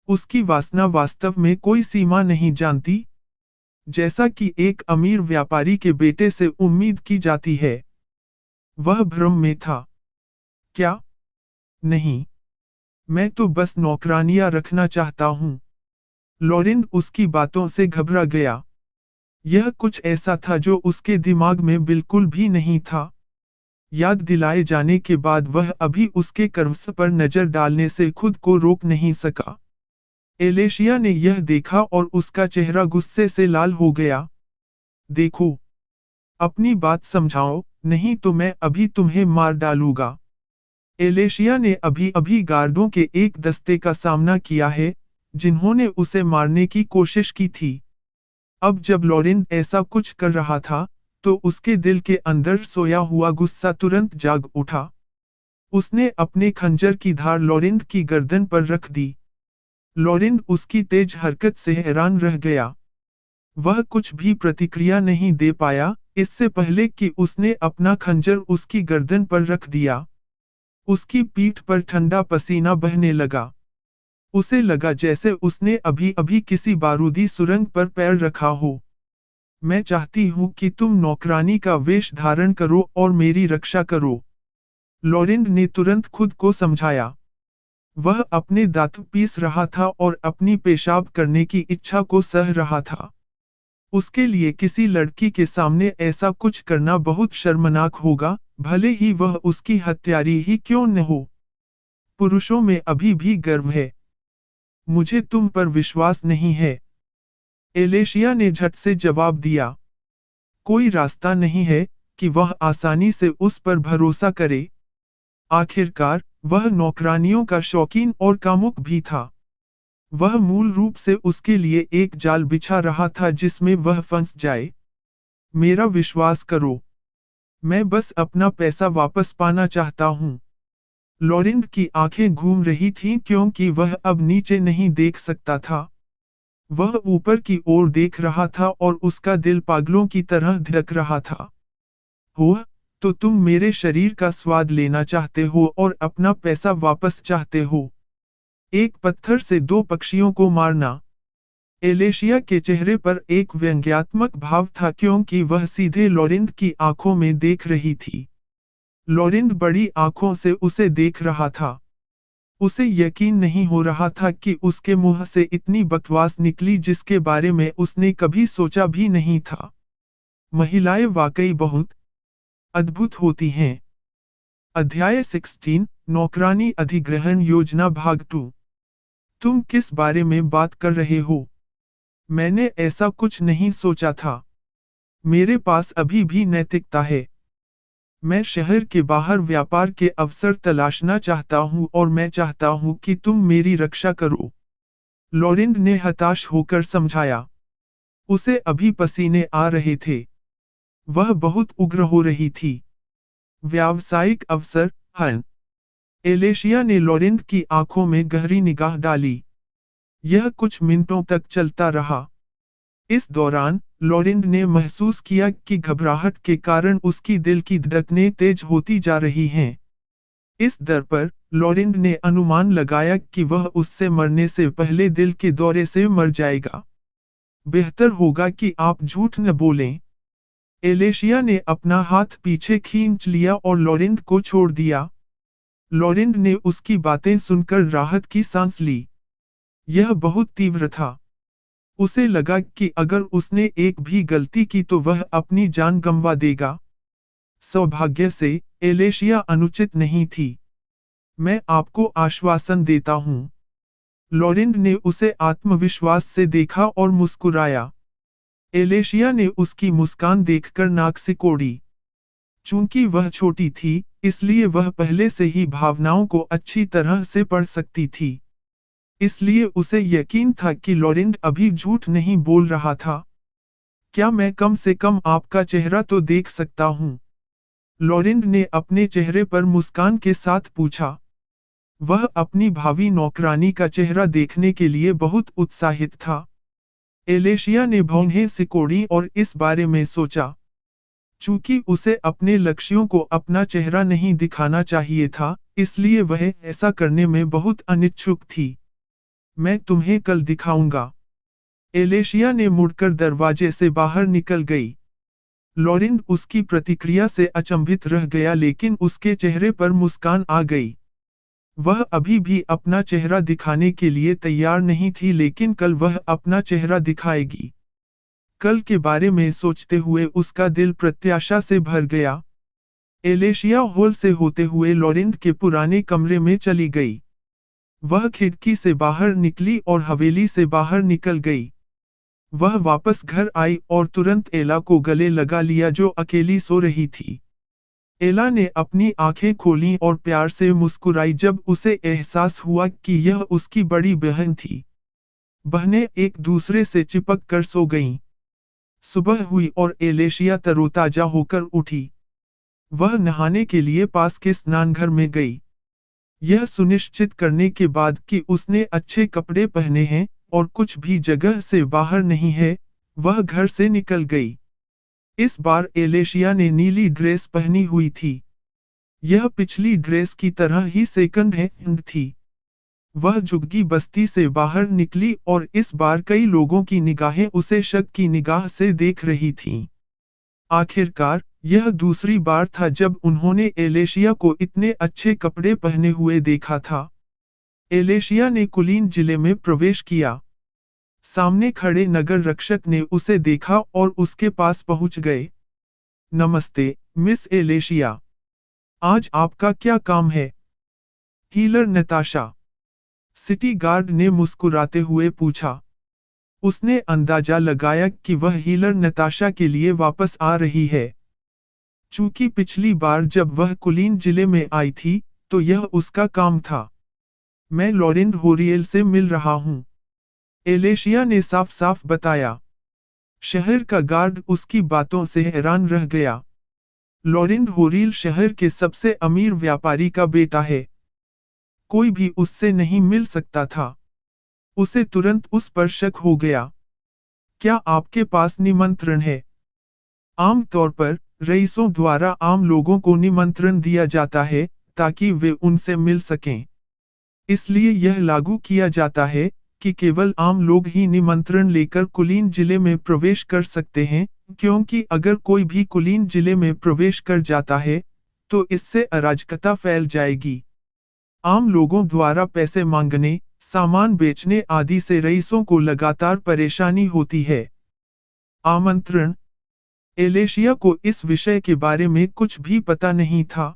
उसकी वासना वास्तव में कोई सीमा नहीं जानती, जैसा कि एक अमीर व्यापारी के बेटे से उम्मीद की जाती है। वह भ्रम में था। क्या? नहीं, मैं तो बस नौकरानियां रखना चाहता हूँ। लॉरेन उसकी बातों से घबरा गया। यह कुछ ऐसा था जो उसके दिमाग में बिल्कुल भी नहीं था। याद दिलाए जाने के बाद वह अभी उसके कर्व्स पर नजर डालने से खुद को रोक नहीं सका। एलेशिया ने यह देखा और उसका चेहरा गुस्से से लाल हो गया। देखो, अपनी बात समझाओ, नहीं तो मैं अभी तुम्हें मार डालूंगा। एलेशिया ने अभी अभी गार्डों के एक दस्ते का सामना किया है, जिन्होंने उसे मारने की कोशिश की थी। अब जब लॉरेन ऐसा कुछ कर रहा था, तो उसके दिल के अंदर सोया हुआ गुस्सा तुरंत जाग उठा। उसने अपने खंजर की धार लॉरेन की गर्दन पर रख दी। लॉरेन उसकी तेज हरकत से हैरान रह गया। वह कुछ भी प्रतिक्रिया नहीं दे पाया, इससे पहले कि उसने अपना खंजर उसकी गर्दन पर रख दिया। उसकी पीठ पर ठंडा पसीना बहने लगा। उसे लगा जैसे उसने अभी अभी किसी बारूदी सुरंग पर पैर रखा हो। मैं चाहती हूँ कि तुम नौकरानी का वेश धारण करो और मेरी रक्षा करो। लॉरेन ने तुरंत खुद को समझाया। वह अपने दांत पीस रहा था और अपनी पेशाब करने की इच्छा को सह रहा था। उसके लिए किसी लड़की के सामने ऐसा कुछ करना बहुत शर्मनाक होगा, भले ही वह उसकी हत्यारी ही क्यों न हो। पुरुषों में अभी भी गर्व है। मुझे तुम पर विश्वास नहीं है। एलेशिया ने झट से जवाब दिया। कोई रास्ता नहीं है कि वह आसानी से उस पर भरोसा करे। आखिरकार, वह नौकरानियों का शौकीन और कामुक भी था। वह मूल रूप से उसके लिए एक जाल बिछा रहा था जिसमें वह फंस जाए। मेरा विश्वास करो। मैं बस अपना पैसा वापस पाना चाहता हूँ। लॉरेन की आंखें घूम रही थीं क्योंकि वह अब नीचे नहीं देख सकता था। वह ऊपर की ओर देख रहा था और उसका दिल पागलों की तरह धड़क रहा था। हो, तो तुम मेरे शरीर का स्वाद लेना चाहते हो और अपना पैसा वापस चाहते हो। एक पत्थर से दो पक्षियों को मारना। एलेशिया के चेहरे पर एक व्यंग्यात्मक भाव था क्योंकि वह सीधे लॉरेन की आंखों में देख रही थी। लॉरेन बड़ी आंखों से उसे देख रहा था। उसे यकीन नहीं हो रहा था कि उसके मुंह से इतनी बकवास निकली जिसके बारे में उसने कभी सोचा भी नहीं था। महिलाएं वाकई बहुत अद्भुत होती हैं। अध्याय 16, नौकरानी अधिग्रहण योजना भाग 2। तुम किस बारे में बात कर रहे हो? मैंने ऐसा कुछ नहीं सोचा था। मेरे पास अभी भी नैतिकता है। मैं शहर के बाहर व्यापार के अवसर तलाशना चाहता हूँ और मैं चाहता हूँ कि तुम मेरी रक्षा करो। लॉरेन ने हताश होकर समझाया। उसे अभी पसीने आ रहे थे। वह बहुत उग्र हो रही थी। व्यावसायिक अवसर, हन। एलेशिया ने लॉरेन की आंखों में गहरी निगाह डाली। यह कुछ मिनटों तक चलता रहा। इस दौरान, लॉरेन ने महसूस किया कि घबराहट के कारण उसकी दिल की धड़कनें तेज होती जा रही हैं। इस दर पर, लॉरेन ने अनुमान लगाया कि वह उससे मरने से पहले दिल के दौरे से मर जाएगा। बेहतर होगा कि आप झूठ न बोलें। एलेशिया ने अपना हाथ पीछे खींच लिया और लॉरेन को छोड़ दिया। लॉरेन ने उसकी बातें सुनकर राहत की सांस ली। यह बहुत तीव्र था। उसे लगा कि अगर उसने एक भी गलती की तो वह अपनी जान गंवा देगा। सौभाग्य से, एलेशिया अनुचित नहीं थी। मैं आपको आश्वासन देता हूँ। लॉरेन ने उसे आत्मविश्वास से देखा और मुस्कुराया। एलेशिया ने उसकी मुस्कान देखकर नाक सिकोड़ी। चूंकि वह छोटी थी, इसलिए वह पहले से ही भावनाओं को अच्छी तरह से पढ़ सकती थी। इसलिए उसे यकीन था कि लॉरेन अभी झूठ नहीं बोल रहा था। क्या मैं कम से कम आपका चेहरा तो देख सकता हूँ? लॉरेन ने अपने चेहरे पर मुस्कान के साथ पूछा। वह अपनी भावी नौकरानी का चेहरा देखने के लिए बहुत उत्साहित था। एलेशिया ने भौहें सिकोड़ी और इस बारे में सोचा। चूंकि उसे अपने लक्ष्यों को अपना चेहरा नहीं दिखाना चाहिए था, इसलिए वह ऐसा करने में बहुत अनिच्छुक थी। मैं तुम्हें कल दिखाऊंगा। एलेशिया ने मुड़कर दरवाजे से बाहर निकल गई। लॉरेंट उसकी प्रतिक्रिया से अचंभित रह गया, लेकिन उसके चेहरे पर मुस्कान आ गई। वह अभी भी अपना चेहरा दिखाने के लिए तैयार नहीं थी, लेकिन कल वह अपना चेहरा दिखाएगी। कल के बारे में सोचते हुए उसका दिल प्रत्याशा से भर गया। एलेशिया हॉल से होते हुए लॉरेंट के पुराने कमरे में चली गई। वह खिड़की से बाहर निकली और हवेली से बाहर निकल गई। वह वापस घर आई और तुरंत एला को गले लगा लिया, जो अकेली सो रही थी। एला ने अपनी आंखें खोलीं और प्यार से मुस्कुराई जब उसे एहसास हुआ कि यह उसकी बड़ी बहन थी। बहनें एक दूसरे से चिपक कर सो गईं। सुबह हुई और एलेशिया तरोताजा होकर उठी। वह नहाने के लिए पास के स्नानघर में गई। यह सुनिश्चित करने के बाद कि उसने अच्छे कपड़े पहने हैं और कुछ भी जगह से बाहर नहीं है, वह घर से निकल गई। इस बार एलेशिया ने नीली ड्रेस पहनी हुई थी। यह पिछली ड्रेस की तरह ही सेकंड हैंड थी। वह झुग्गी बस्ती से बाहर निकली और इस बार कई लोगों की निगाहें उसे शक की निगाह से देख रही थीं। आखिरकार, यह दूसरी बार था जब उन्होंने एलेशिया को इतने अच्छे कपड़े पहने हुए देखा था। एलेशिया ने कुलीन जिले में प्रवेश किया। सामने खड़े नगर रक्षक ने उसे देखा और उसके पास पहुंच गए। नमस्ते, मिस एलेशिया। आज आपका क्या काम है? हीलर नताशा, सिटी गार्ड ने मुस्कुराते हुए पूछा। उसने अंदाजा लगाया कि वह हीलर नताशा के लिए वापस आ रही है। चूंकि पिछली बार जब वह कुलीन जिले में आई थी, तो यह उसका काम था। मैं लॉरेंट होरियल से मिल रहा हूं, एलेशिया ने साफ साफ बताया। शहर का गार्ड उसकी बातों से हैरान रह गया। लॉरेंट होरियल शहर के सबसे अमीर व्यापारी का बेटा है। कोई भी उससे नहीं मिल सकता था। उसे तुरंत उस पर शक हो गया। क्या आपके पास निमंत्रण है? आम तौर पर रईसों द्वारा आम लोगों को निमंत्रण दिया जाता है ताकि वे उनसे मिल सकें। इसलिए यह लागू किया जाता है कि केवल आम लोग ही निमंत्रण लेकर कुलीन जिले में प्रवेश कर सकते हैं, क्योंकि अगर कोई भी कुलीन जिले में प्रवेश कर जाता है, तो इससे अराजकता फैल जाएगी। आम लोगों द्वारा पैसे मांगने, सामान बेचने आदि से रईसों को लगातार परेशानी होती है। आमंत्रण। एलेशिया को इस विषय के बारे में कुछ भी पता नहीं था।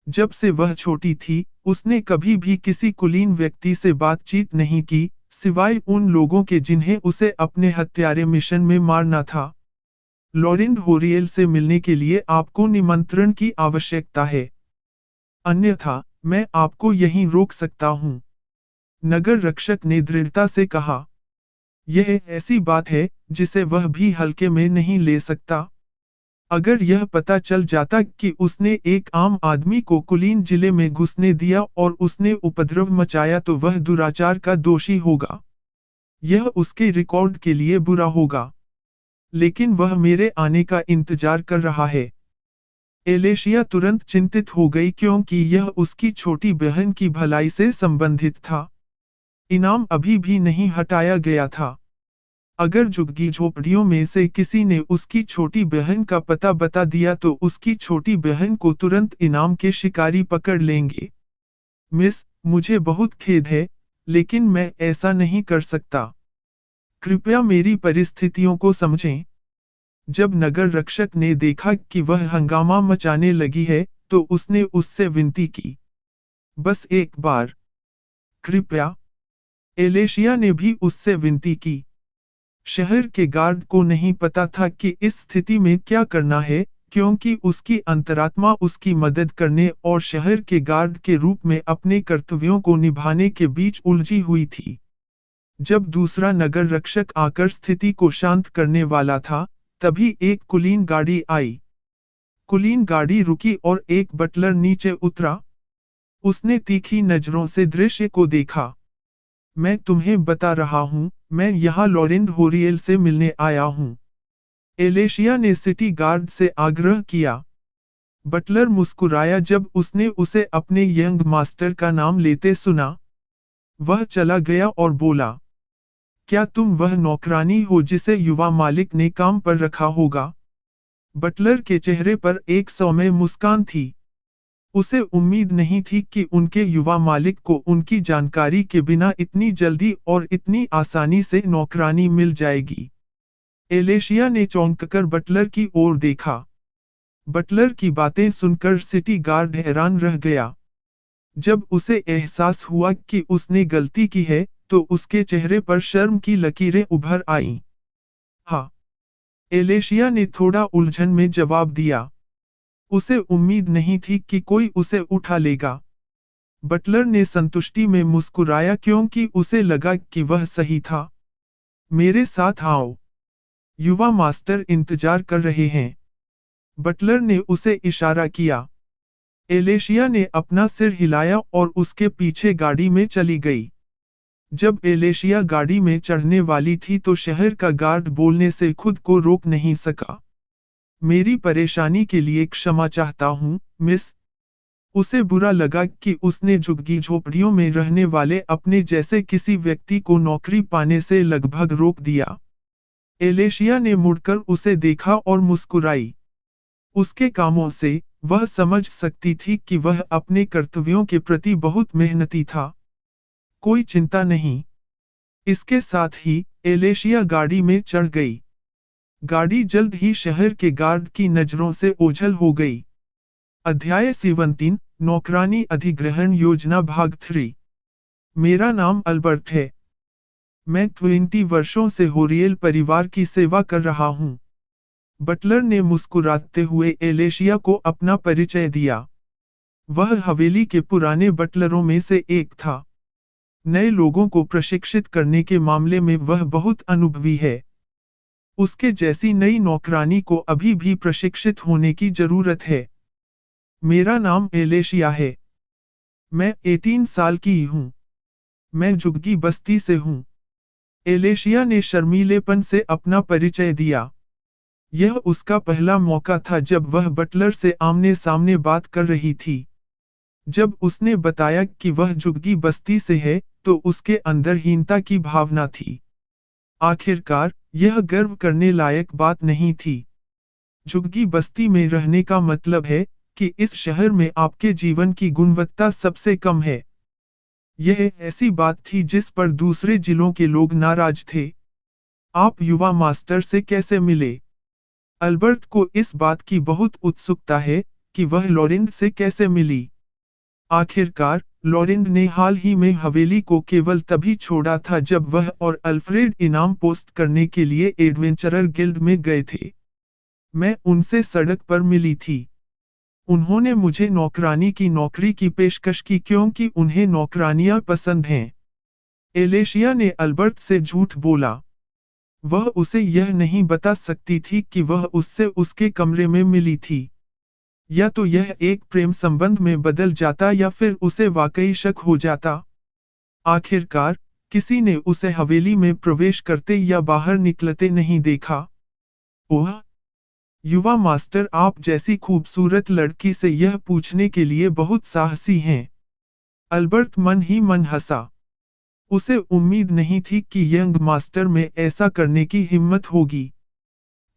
जब से वह छोटी थी, उसने कभी भी किसी कुलीन व्यक्ति से बातचीत नहीं की, सिवाय उन लोगों के जिन्हें उसे अपने हत्यारे मिशन में मारना था। लॉरेंट होरियल से मिलने के लिए आपको निमंत्रण की आवश्यकता है। अन्यथा, मैं आपको यहीं रोक सकता हूँ, नगर रक्षक ने दृढ़ता से कहा। यह ऐसी बात है जिसे वह भी हल्के में नहीं ले सकता। अगर यह पता चल जाता कि उसने एक आम आदमी को कुलीन जिले में घुसने दिया और उसने उपद्रव मचाया, तो वह दुराचार का दोषी होगा। यह उसके रिकॉर्ड के लिए बुरा होगा। लेकिन वह मेरे आने का इंतजार कर रहा है। एलेशिया तुरंत चिंतित हो गई, क्योंकि यह उसकी छोटी बहन की भलाई से संबंधित था। इनाम अभी भी नहीं हटाया गया था। अगर झुग्गी झोपड़ियों में से किसी ने उसकी छोटी बहन का पता बता दिया, तो उसकी छोटी बहन को तुरंत इनाम के शिकारी पकड़ लेंगे। मिस, मुझे बहुत खेद है, लेकिन मैं ऐसा नहीं कर सकता। कृपया मेरी परिस्थितियों को समझें। जब नगर रक्षक ने देखा कि वह हंगामा मचाने लगी है, तो उसने उससे विनती की। बस एक बार, कृपया। एलेशिया ने भी उससे विनती की। शहर के गार्ड को नहीं पता था कि इस स्थिति में क्या करना है, क्योंकि उसकी अंतरात्मा उसकी मदद करने और शहर के गार्ड के रूप में अपने कर्तव्यों को निभाने के बीच उलझी हुई थी। जब दूसरा नगर रक्षक आकर स्थिति को शांत करने वाला था, तभी एक कुलीन गाड़ी आई। कुलीन गाड़ी रुकी और एक बटलर नीचे उतरा। उसने तीखी नजरों से दृश्य को देखा। मैं तुम्हें बता रहा हूँ, मैं यहाँ लॉरेंट होरियल से मिलने आया हूँ, एलेशिया ने सिटी गार्ड से आग्रह किया। बटलर मुस्कुराया जब उसने उसे अपने यंग मास्टर का नाम लेते सुना। वह चला गया और बोला, क्या तुम वह नौकरानी हो जिसे युवा मालिक ने काम पर रखा होगा? बटलर के चेहरे पर एक सौम्य मुस्कान थी। उसे उम्मीद नहीं थी कि उनके युवा मालिक को उनकी जानकारी के बिना इतनी जल्दी और इतनी आसानी से नौकरानी मिल जाएगी। एलेशिया ने चौंककर बटलर की ओर देखा। बटलर की बातें सुनकर सिटी गार्ड हैरान रह गया। जब उसे एहसास हुआ कि उसने गलती की है, तो उसके चेहरे पर शर्म की लकीरें उभर आईं। हाँ, एलेशिया ने थोड़ा उलझन में जवाब दिया। उसे उम्मीद नहीं थी कि कोई उसे उठा लेगा। बटलर ने संतुष्टि में मुस्कुराया क्योंकि उसे लगा कि वह सही था। मेरे साथ आओ। युवा मास्टर इंतजार कर रहे हैं। बटलर ने उसे इशारा किया। एलेशिया ने अपना सिर हिलाया और उसके पीछे गाड़ी में चली गई। जब एलेशिया गाड़ी में चढ़ने वाली थी तो शहर का गार्ड बोलने से खुद को रोक नहीं सका। मेरी परेशानी के लिए क्षमा चाहता हूँ, मिस। उसे बुरा लगा कि उसने झुग्गी झोपड़ियों में रहने वाले अपने जैसे किसी व्यक्ति को नौकरी पाने से लगभग रोक दिया। एलेशिया ने मुड़कर उसे देखा और मुस्कुराई। उसके कामों से वह समझ सकती थी कि वह अपने कर्तव्यों के प्रति बहुत मेहनती था। कोई चिंता नहीं। इसके साथ ही एलेशिया गाड़ी में चढ़ गई। गाड़ी जल्द ही शहर के गार्ड की नजरों से ओझल हो गई। अध्याय 17 नौकरानी अधिग्रहण योजना भाग 3। मेरा नाम अल्बर्ट है। मैं 20 वर्षों से होरियल परिवार की सेवा कर रहा हूँ। बटलर ने मुस्कुराते हुए एलेशिया को अपना परिचय दिया। वह हवेली के पुराने बटलरों में से एक था। नए लोगों को प्रशिक्षित करने के मामले में वह बहुत अनुभवी है। उसके जैसी नई नौकरानी को अभी भी प्रशिक्षित होने की जरूरत है। मेरा नाम एलेशिया है। मैं 18 साल की हूँ। मैं झुग्गी बस्ती से हूँ। एलेशिया ने शर्मीलेपन से अपना परिचय दिया। यह उसका पहला मौका था जब वह बटलर से आमने सामने बात कर रही थी। जब उसने बताया कि वह झुग्गी बस्ती से है, तो उसके अंदर हीनता की भावना थी। आखिरकार, यह गर्व करने लायक बात नहीं थी। झुग्गी बस्ती में रहने का मतलब है कि इस शहर में आपके जीवन की गुणवत्ता सबसे कम है। यह ऐसी बात थी जिस पर दूसरे जिलों के लोग नाराज थे। आप युवा मास्टर से कैसे मिले? अल्बर्ट को इस बात की बहुत उत्सुकता है कि वह लॉरेंड से कैसे मिली। आखिरकार, लॉरेंड ने हाल ही में हवेली को केवल तभी छोड़ा था जब वह और अल्फ्रेड इनाम पोस्ट करने के लिए एडवेंचरर गिल्ड में गए थे। मैं उनसे सड़क पर मिली थी। उन्होंने मुझे नौकरानी की नौकरी की पेशकश की क्योंकि उन्हें नौकरानियां पसंद हैं। एलेशिया ने अल्बर्ट से झूठ बोला। वह उसे यह नहीं बता सकती थी कि वह उससे उसके कमरे में मिली थी। या तो यह एक प्रेम संबंध में बदल जाता या फिर उसे वाकई शक हो जाता। आखिरकार, किसी ने उसे हवेली में प्रवेश करते या बाहर निकलते नहीं देखा। ओह! युवा मास्टर, आप जैसी खूबसूरत लड़की से यह पूछने के लिए बहुत साहसी हैं। अल्बर्ट मन ही मन हंसा। उसे उम्मीद नहीं थी कि यंग मास्टर में ऐसा करने की हिम्मत होगी।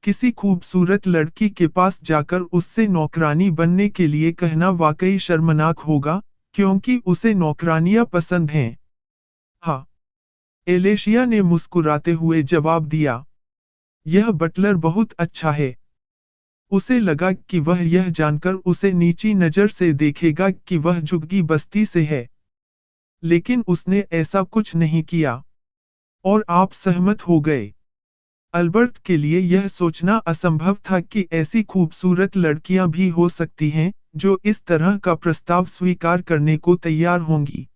किसी खूबसूरत लड़की के पास जाकर उससे नौकरानी बनने के लिए कहना वाकई शर्मनाक होगा, क्योंकि उसे नौकरानियां पसंद हैं। हाँ, एलेशिया ने मुस्कुराते हुए जवाब दिया। यह बटलर बहुत अच्छा है। उसे लगा कि वह यह जानकर उसे नीची नजर से देखेगा कि वह झुग्गी बस्ती से है। लेकिन उसने ऐसा कुछ नहीं किया। और आप सहमत हो गए। अल्बर्ट के लिए यह सोचना असंभव था कि ऐसी खूबसूरत लड़कियां भी हो सकती हैं, जो इस तरह का प्रस्ताव स्वीकार करने को तैयार होंगी।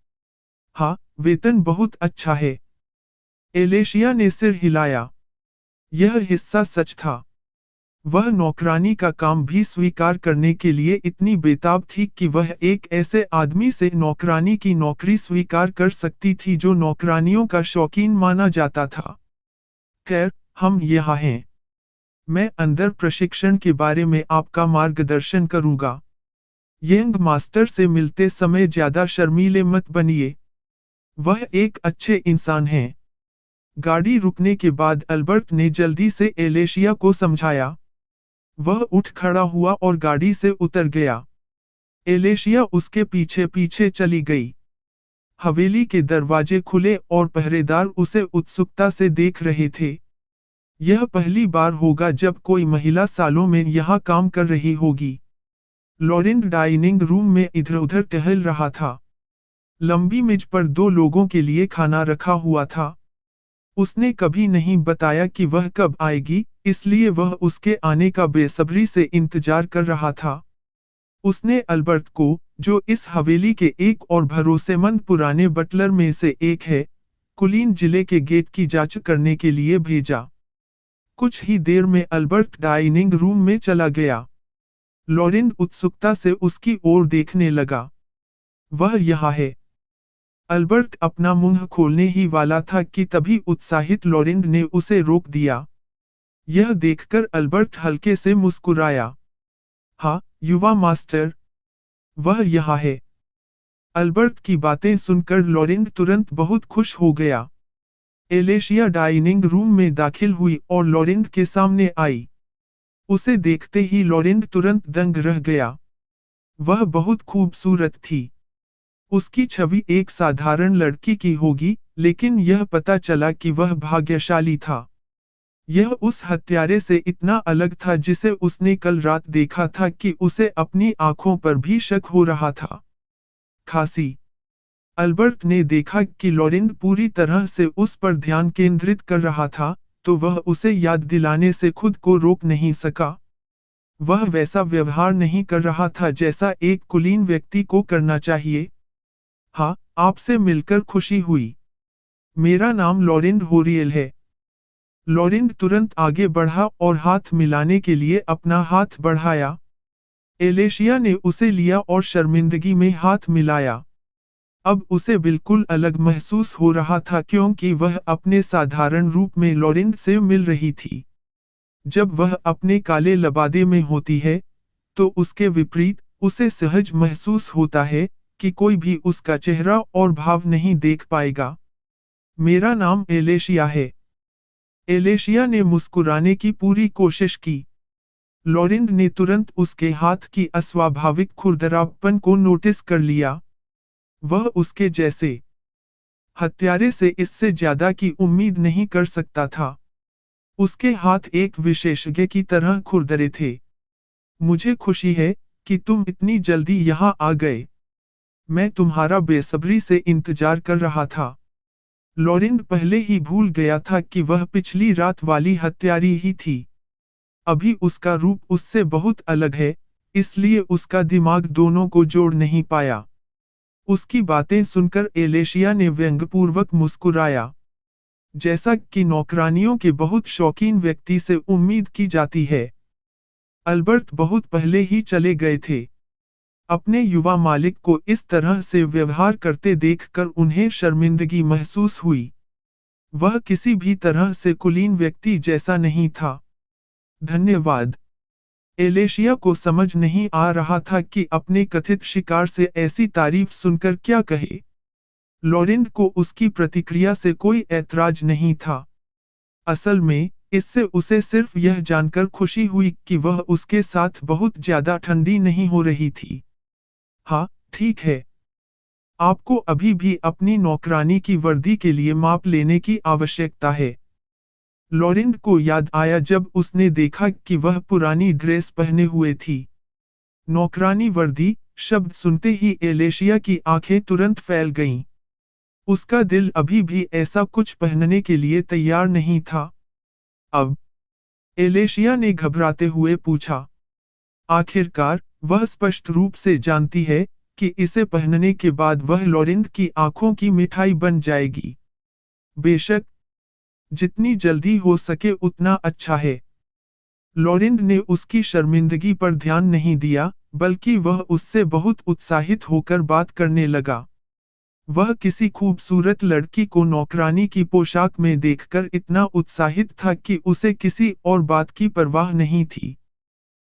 हाँ, वेतन बहुत अच्छा है। एलेशिया ने सिर हिलाया। यह हिस्सा सच था। वह नौकरानी का काम भी स्वीकार करने के लिए इतनी बेताब थी कि वह एक ऐसे आदमी से नौकरानी की नौकरी स्वीकार कर सकती थी जो नौकरानियों का शौकीन माना जाता था। खैर, हम यहाँ हैं। मैं अंदर प्रशिक्षण के बारे में आपका मार्गदर्शन करूंगा। यंग मास्टर से मिलते समय ज्यादा शर्मीले मत बनिए। वह एक अच्छे इंसान हैं। गाड़ी रुकने के बाद अल्बर्ट ने जल्दी से एलेशिया को समझाया। वह उठ खड़ा हुआ और गाड़ी से उतर गया। एलेशिया उसके पीछे पीछे चली गई। हवेली के दरवाजे खुले और पहरेदार उसे उत्सुकता से देख रहे थे। यह पहली बार होगा जब कोई महिला सालों में यहाँ काम कर रही होगी। लॉरेंट डाइनिंग रूम में इधर-उधर टहल रहा था। लंबी मेज पर 2 लोगों के लिए खाना रखा हुआ था। उसने कभी नहीं बताया कि वह कब आएगी, इसलिए वह उसके आने का बेसब्री से इंतजार कर रहा था। उसने अल्बर्ट को, जो इस हवेली के एक और भरोसेमंद पुराने बटलर में से एक है, कुलीन जिले के गेट की जांच करने के लिए भेजा। कुछ ही देर में अल्बर्ट डाइनिंग रूम में चला गया। लॉरेंट उत्सुकता से उसकी ओर देखने लगा। वह यहाँ है। अल्बर्ट अपना मुंह खोलने ही वाला था कि तभी उत्साहित लॉरेंट ने उसे रोक दिया। यह देखकर अल्बर्ट हल्के से मुस्कुराया। हाँ, युवा मास्टर। वह यहाँ है। अल्बर्ट की बातें सुनकर लॉरेंट तुरंत बहुत खुश हो गया। एलेशिया डाइनिंग रूम में दाखिल हुई और लॉरेंट के सामने आई। उसे देखते ही लॉरेंट तुरंत दंग रह गया। वह बहुत खूबसूरत थी। उसकी छवि एक साधारण लड़की की होगी, लेकिन यह पता चला कि वह भाग्यशाली था। यह उस हत्यारे से इतना अलग था जिसे उसने कल रात देखा था कि उसे अपनी आंखों पर भी शक हो रहा था। खांसी। अल्बर्ट ने देखा कि लॉरेंट पूरी तरह से उस पर ध्यान केंद्रित कर रहा था, तो वह उसे याद दिलाने से खुद को रोक नहीं सका। वह वैसा व्यवहार नहीं कर रहा था जैसा एक कुलीन व्यक्ति को करना चाहिए। हाँ, आपसे मिलकर खुशी हुई। मेरा नाम लॉरेंट होरियल है। लॉरेंट तुरंत आगे बढ़ा और हाथ मिलाने के लिए अपना हाथ बढ़ाया। एलेशिया ने उसे लिया और शर्मिंदगी में हाथ मिलाया। अब उसे बिल्कुल अलग महसूस हो रहा था क्योंकि वह अपने साधारण रूप में लॉरेंट से मिल रही थी। जब वह अपने काले लबादे में होती है, तो उसके विपरीत, उसे सहज महसूस होता है कि कोई भी उसका चेहरा और भाव नहीं देख पाएगा। मेरा नाम एलेशिया है। एलेशिया ने मुस्कुराने की पूरी कोशिश की। लॉरेंट ने तुरंत उसके हाथ की अस्वाभाविक खुरदरापन को नोटिस कर लिया। वह उसके जैसे हत्यारे से इससे ज्यादा की उम्मीद नहीं कर सकता था। उसके हाथ एक विशेषज्ञ की तरह खुरदरे थे। मुझे खुशी है कि तुम इतनी जल्दी यहाँ आ गए। मैं तुम्हारा बेसब्री से इंतजार कर रहा था। लॉरेंट पहले ही भूल गया था कि वह पिछली रात वाली हत्यारी ही थी। अभी उसका रूप उससे बहुत अलग है, इसलिए उसका दिमाग दोनों को जोड़ नहीं पाया। उसकी बातें सुनकर एलेशिया ने व्यंग्यपूर्वक मुस्कुराया। जैसा कि नौकरानियों के बहुत शौकीन व्यक्ति से उम्मीद की जाती है। अल्बर्ट बहुत पहले ही चले गए थे। अपने युवा मालिक को इस तरह से व्यवहार करते देखकर उन्हें शर्मिंदगी महसूस हुई। वह किसी भी तरह से कुलीन व्यक्ति जैसा नहीं था। धन्यवाद। एलेशिया को समझ नहीं आ रहा था कि अपने कथित शिकार से ऐसी तारीफ सुनकर क्या कहे। लॉरेंट को उसकी प्रतिक्रिया से कोई ऐतराज नहीं था। असल में, इससे उसे सिर्फ यह जानकर खुशी हुई कि वह उसके साथ बहुत ज्यादा ठंडी नहीं हो रही थी। हाँ, ठीक है। आपको अभी भी अपनी नौकरानी की वर्दी के लिए माप लेने की आवश्यकता है। लॉरेंट को याद आया जब उसने देखा कि वह पुरानी ड्रेस पहने हुए थी। नौकरानी वर्दी शब्द सुनते ही एलेशिया की आंखें तुरंत फैल गईं। उसका दिल अभी भी ऐसा कुछ पहनने के लिए तैयार नहीं था। अब एलेशिया ने घबराते हुए पूछा। आखिरकार, वह स्पष्ट रूप से जानती है कि इसे पहनने के बाद वह लॉरेंट की आंखों की मिठाई बन जाएगी। बेशक, जितनी जल्दी हो सके उतना अच्छा है। लॉरेंट ने उसकी शर्मिंदगी पर ध्यान नहीं दिया, बल्कि वह उससे बहुत उत्साहित होकर बात करने लगा। वह किसी खूबसूरत लड़की को नौकरानी की पोशाक में देखकर इतना उत्साहित था कि उसे किसी और बात की परवाह नहीं थी।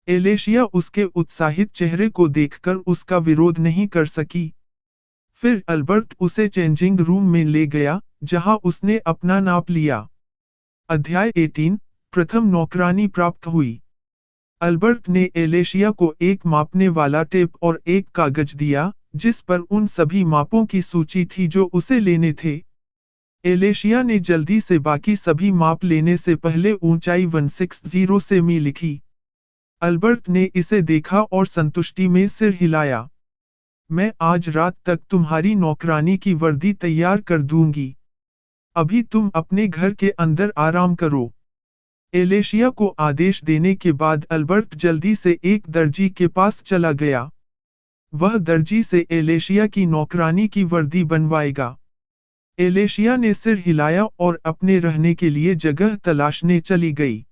एलेशिया उसके उत्साहित चेहरे को देखकर उसका विरोध नहीं कर सकी। फिर अल्बर्ट उसे चेंजिंग रूम में ले गया, जहां उसने अपना नाप लिया। अध्याय 18, प्रथम नौकरानी प्राप्त हुई। अल्बर्ट ने एलेशिया को एक मापने वाला टेप और एक कागज दिया, जिस पर उन सभी मापों की सूची थी जो उसे लेने थे। एलेशिया ने जल्दी से बाकी सभी माप लेने से पहले ऊंचाई 160 सेमी लिखी। अल्बर्ट ने इसे देखा और संतुष्टि में सिर हिलाया। मैं आज रात तक तुम्हारी नौकरानी की वर्दी तैयार कर दूंगी। अभी तुम अपने घर के अंदर आराम करो। एलेशिया को आदेश देने के बाद अल्बर्ट जल्दी से एक दर्जी के पास चला गया। वह दर्जी से एलेशिया की नौकरानी की वर्दी बनवाएगा। एलेशिया ने सिर हिलाया और अपने रहने के लिए जगह तलाशने चली गई।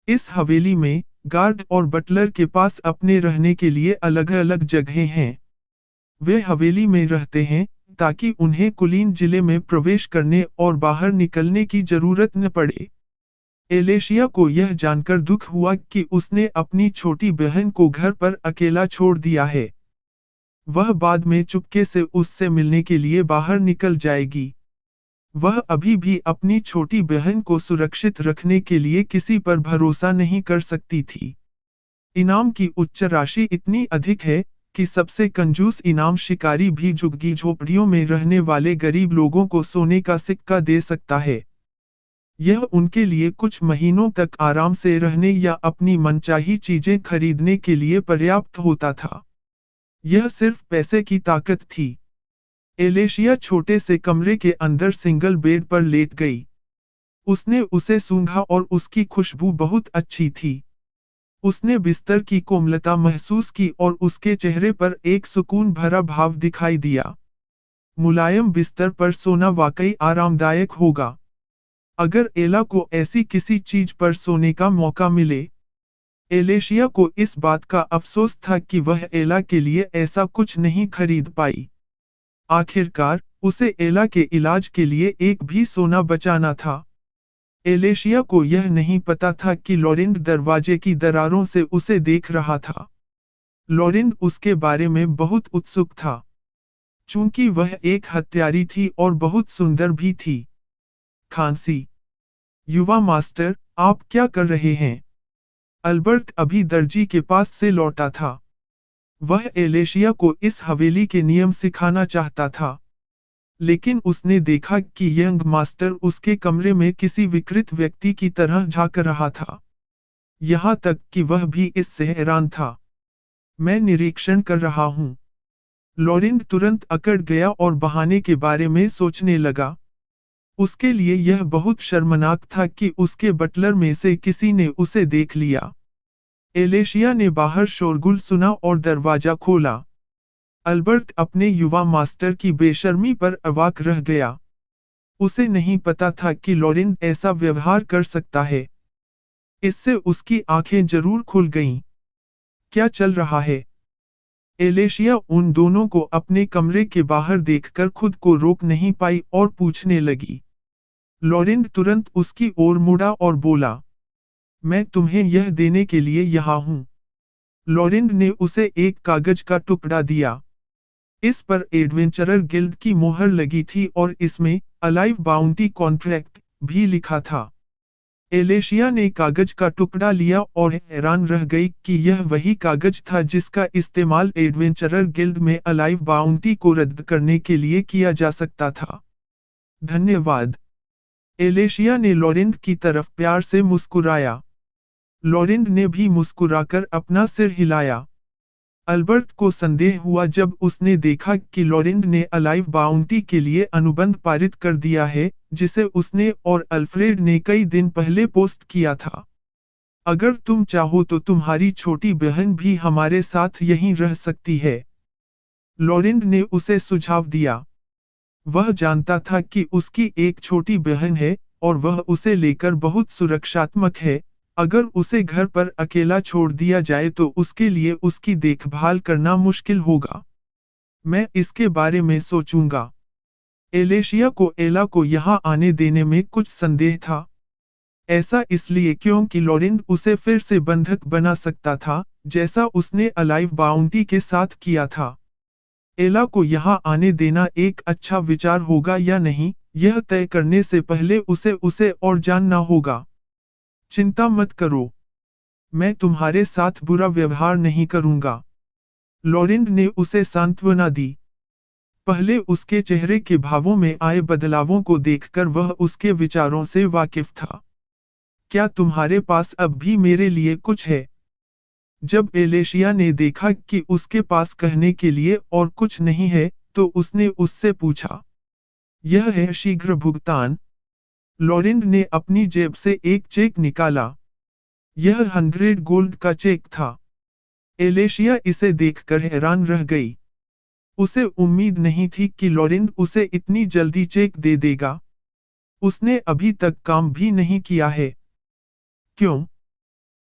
इस हवेली में गार्ड और बटलर के पास अपने रहने के लिए अलग अलग जगहें हैं। वे हवेली में रहते हैं ताकि उन्हें कुलीन जिले में प्रवेश करने और बाहर निकलने की जरूरत न पड़े। एलेशिया को यह जानकर दुख हुआ कि उसने अपनी छोटी बहन को घर पर अकेला छोड़ दिया है। वह बाद में चुपके से उससे मिलने के लिए बाहर निकल जाएगी। वह अभी भी अपनी छोटी बहन को सुरक्षित रखने के लिए किसी पर भरोसा नहीं कर सकती थी। इनाम की उच्च राशि इतनी अधिक है कि सबसे कंजूस इनाम शिकारी भी झुग्गी झोपड़ियों में रहने वाले गरीब लोगों को सोने का सिक्का दे सकता है। यह उनके लिए कुछ महीनों तक आराम से रहने या अपनी मनचाही चीजें खरीदने के लिए पर्याप्त होता था। यह सिर्फ पैसे की ताकत थी। एलेशिया छोटे से कमरे के अंदर सिंगल बेड पर लेट गई। उसने उसे सूंघा और उसकी खुशबू बहुत अच्छी थी। उसने बिस्तर की कोमलता महसूस की और उसके चेहरे पर एक सुकून भरा भाव दिखाई दिया। मुलायम बिस्तर पर सोना वाकई आरामदायक होगा। अगर एला को ऐसी किसी चीज पर सोने का मौका मिले। एलेशिया को इस बात का अफसोस था कि वह एला के लिए ऐसा कुछ नहीं खरीद पाई। आखिरकार, उसे एला के इलाज के लिए एक भी सोना बचाना था। एलेशिया को यह नहीं पता था कि लॉरेंट दरवाजे की दरारों से उसे देख रहा था। लॉरेंट उसके बारे में बहुत उत्सुक था। चूंकि वह एक हत्यारी थी और बहुत सुंदर भी थी। खांसी। युवा मास्टर, आप क्या कर रहे हैं? अल्बर्ट अभी दर्जी के पास से लौटा था। वह एलेशिया को इस हवेली के नियम सिखाना चाहता था। लेकिन उसने देखा कि यंग मास्टर उसके कमरे में किसी विकृत व्यक्ति की तरह झांक रहा था। यहाँ तक कि वह भी इससे हैरान था। मैं निरीक्षण कर रहा हूँ। लॉरेंट तुरंत अकड़ गया और बहाने के बारे में सोचने लगा। उसके लिए यह बहुत शर्मनाक था कि उसके बटलर में से किसी ने उसे देख लिया। एलेशिया ने बाहर शोरगुल सुना और दरवाजा खोला। अल्बर्ट अपने युवा मास्टर की बेशर्मी पर अवाक रह गया। उसे नहीं पता था कि लॉरेंट ऐसा व्यवहार कर सकता है। इससे उसकी आंखें जरूर खुल गईं। क्या चल रहा है? एलेशिया उन दोनों को अपने कमरे के बाहर देखकर खुद को रोक नहीं पाई और पूछने लगी। लॉरेंट तुरंत उसकी ओर मुड़ा और बोला, मैं तुम्हें यह देने के लिए यहाँ हूँ। लॉरेंट ने उसे एक कागज का टुकड़ा दिया। इस पर एडवेंचरर गिल्ड की मोहर लगी थी और इसमें अलाइव बाउंटी कॉन्ट्रैक्ट भी लिखा था। एलेशिया ने कागज का टुकड़ा लिया और हैरान रह गई कि यह वही कागज था जिसका इस्तेमाल एडवेंचरर गिल्ड में अलाइव बाउंटी को रद्द करने के लिए किया जा सकता था। धन्यवाद। एलेशिया ने लॉरेंट की तरफ प्यार से मुस्कुराया। लॉरेंट ने भी मुस्कुराकर अपना सिर हिलाया। अल्बर्ट को संदेह हुआ जब उसने देखा कि लॉरेंट ने अलाइव बाउंटी के लिए अनुबंध पारित कर दिया है, जिसे उसने और अल्फ्रेड ने कई दिन पहले पोस्ट किया था। अगर तुम चाहो तो तुम्हारी छोटी बहन भी हमारे साथ यहीं रह सकती है। लॉरेंट ने उसे सुझाव दिया। वह जानता था कि उसकी एक छोटी बहन है और वह उसे लेकर बहुत सुरक्षात्मक है। अगर उसे घर पर अकेला छोड़ दिया जाए तो उसके लिए उसकी देखभाल करना मुश्किल होगा। मैं इसके बारे में सोचूंगा। एलेशिया को एला को यहाँ आने देने में कुछ संदेह था। ऐसा इसलिए क्योंकि लॉरेंट उसे फिर से बंधक बना सकता था, जैसा उसने अलाइव बाउंटी के साथ किया था। एला को यहाँ आने देना एक अच्छा विचार होगा या नहीं, यह तय करने से पहले उसे और जानना होगा। चिंता मत करो। मैं तुम्हारे साथ बुरा व्यवहार नहीं करूंगा। लॉरेंड ने उसे सांत्वना दी। पहले उसके चेहरे के भावों में आए बदलावों को देखकर वह उसके विचारों से वाकिफ था। क्या तुम्हारे पास अब भी मेरे लिए कुछ है? जब एलेशिया ने देखा कि उसके पास कहने के लिए और कुछ नहीं है, तो उसने उससे पूछा। यह है शीघ्र भुगतान। लॉरेंड ने अपनी जेब से एक चेक निकाला। यह 100 गोल्ड का चेक था। एलेशिया इसे देखकर हैरान रह गई। उसे उम्मीद नहीं थी कि लॉरेंड उसे इतनी जल्दी चेक दे देगा। उसने अभी तक काम भी नहीं किया है। क्यों?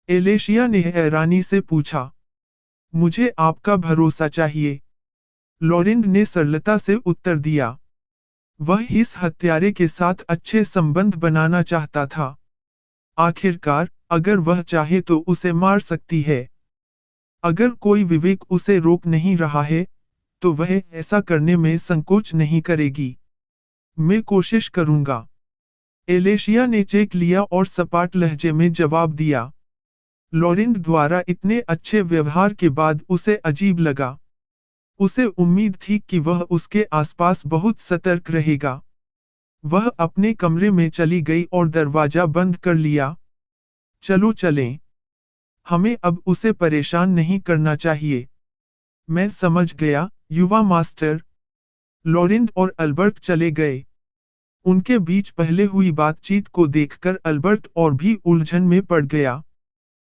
एलेशिया ने हैरानी से पूछा। मुझे आपका भरोसा चाहिए, लॉरेंड ने सरलता से उत्तर दिया। वह इस हत्यारे के साथ अच्छे संबंध बनाना चाहता था। आखिरकार, अगर वह चाहे तो उसे मार सकती है। अगर कोई विवेक उसे रोक नहीं रहा है, तो वह ऐसा करने में संकोच नहीं करेगी। मैं कोशिश करूंगा। एलेशिया ने चेक लिया और सपाट लहजे में जवाब दिया। लॉरेंड द्वारा इतने अच्छे व्यवहार के बाद उसे अजीब लगा। उसे उम्मीद थी कि वह उसके आसपास बहुत सतर्क रहेगा। वह अपने कमरे में चली गई और दरवाजा बंद कर लिया। चलो चलें। हमें अब उसे परेशान नहीं करना चाहिए। मैं समझ गया, युवा मास्टर। लॉरेंड और अल्बर्ट चले गए। उनके बीच पहले हुई बातचीत को देखकर अल्बर्ट और भी उलझन में पड़ गया।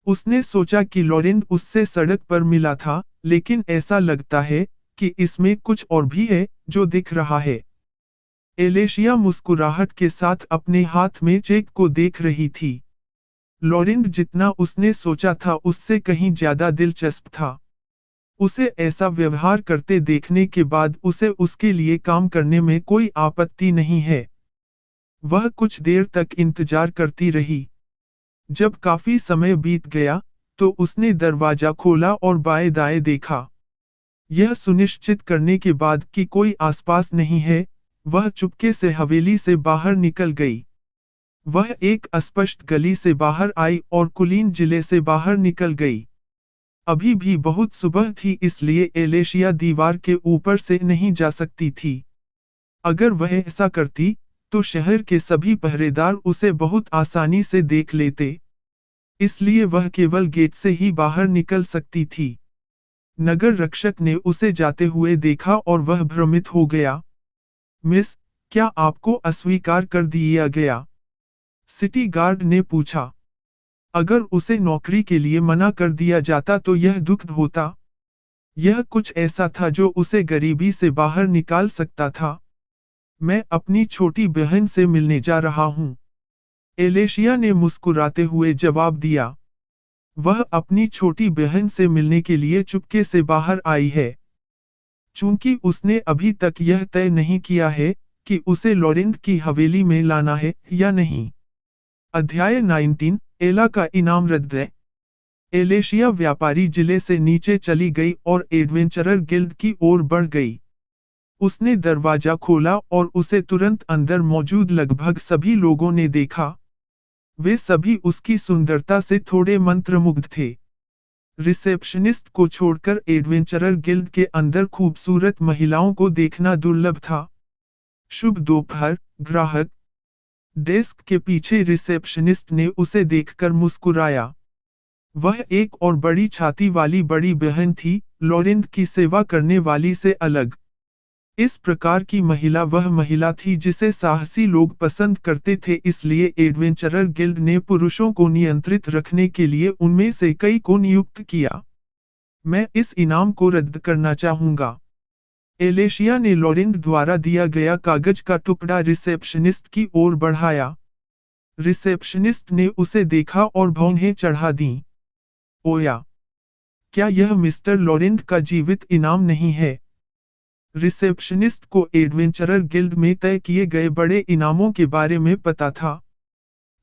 उसने सोचा कि लॉरेंड उससे सड़क पर मिला था, लेकिन ऐसा लगता है कि इसमें कुछ और भी है जो दिख रहा है। एलेशिया मुस्कुराहट के साथ अपने हाथ में चेक को देख रही थी। लॉरेंड जितना उसने सोचा था उससे कहीं ज्यादा दिलचस्प था। उसे ऐसा व्यवहार करते देखने के बाद उसे उसके लिए काम करने में कोई आपत्ति नहीं है। वह कुछ देर तक इंतजार करती रही। जब काफी समय बीत गया, तो उसने दरवाजा खोला और बाएं दाएं देखा। यह सुनिश्चित करने के बाद कि कोई आसपास नहीं है, वह चुपके से हवेली से बाहर निकल गई। वह एक अस्पष्ट गली से बाहर आई और कुलीन जिले से बाहर निकल गई। अभी भी बहुत सुबह थी, इसलिए एलेशिया दीवार के ऊपर से नहीं जा सकती थी। अगर वह ऐसा करती, तो शहर के सभी पहरेदार उसे बहुत आसानी से देख लेते। इसलिए वह केवल गेट से ही बाहर निकल सकती थी। नगर रक्षक ने उसे जाते हुए देखा और वह भ्रमित हो गया। मिस, क्या आपको अस्वीकार कर दिया गया? सिटी गार्ड ने पूछा। अगर उसे नौकरी के लिए मना कर दिया जाता तो यह दुखद होता। यह कुछ ऐसा था जो उसे गरीबी से बाहर निकाल सकता था। मैं अपनी छोटी बहन से मिलने जा रहा हूँ, एलेशिया ने मुस्कुराते हुए जवाब दिया। वह अपनी छोटी बहन से मिलने के लिए चुपके से बाहर आई है। चूंकि उसने अभी तक यह तय नहीं किया है कि उसे लॉरेंड की हवेली में लाना है या नहीं। अध्याय 19, एला का इनाम रद्द है। एलेशिया व्यापारी जिले से नीचे चली गई और एडवेंचरर गिल्ड की ओर बढ़ गई। उसने दरवाजा खोला और उसे तुरंत अंदर मौजूद लगभग सभी लोगों ने देखा। वे सभी उसकी सुंदरता से थोड़े मंत्रमुग्ध थे। रिसेप्शनिस्ट को छोड़कर एडवेंचरर गिल्ड के अंदर खूबसूरत महिलाओं को देखना दुर्लभ था। शुभ दोपहर, ग्राहक। डेस्क के पीछे रिसेप्शनिस्ट ने उसे देखकर मुस्कुराया। वह एक और बड़ी छाती वाली बड़ी बहन थी, लॉरेंड की सेवा करने वाली से अलग। इस प्रकार की महिला वह महिला थी जिसे साहसी लोग पसंद करते थे, इसलिए एडवेंचरर गिल्ड ने पुरुषों को नियंत्रित रखने के लिए उनमें से कई को नियुक्त किया। मैं इस इनाम को रद्द करना चाहूंगा। एलेशिया ने लॉरेंड द्वारा दिया गया कागज का टुकड़ा रिसेप्शनिस्ट की ओर बढ़ाया। रिसेप्शनिस्ट ने उसे देखा और भौंहें चढ़ा दीं। ओया! क्या यह मिस्टर लॉरेंड का जीवित इनाम नहीं है? रिसेप्शनिस्ट को एडवेंचरर गिल्ड में तय किए गए बड़े इनामों के बारे में पता था।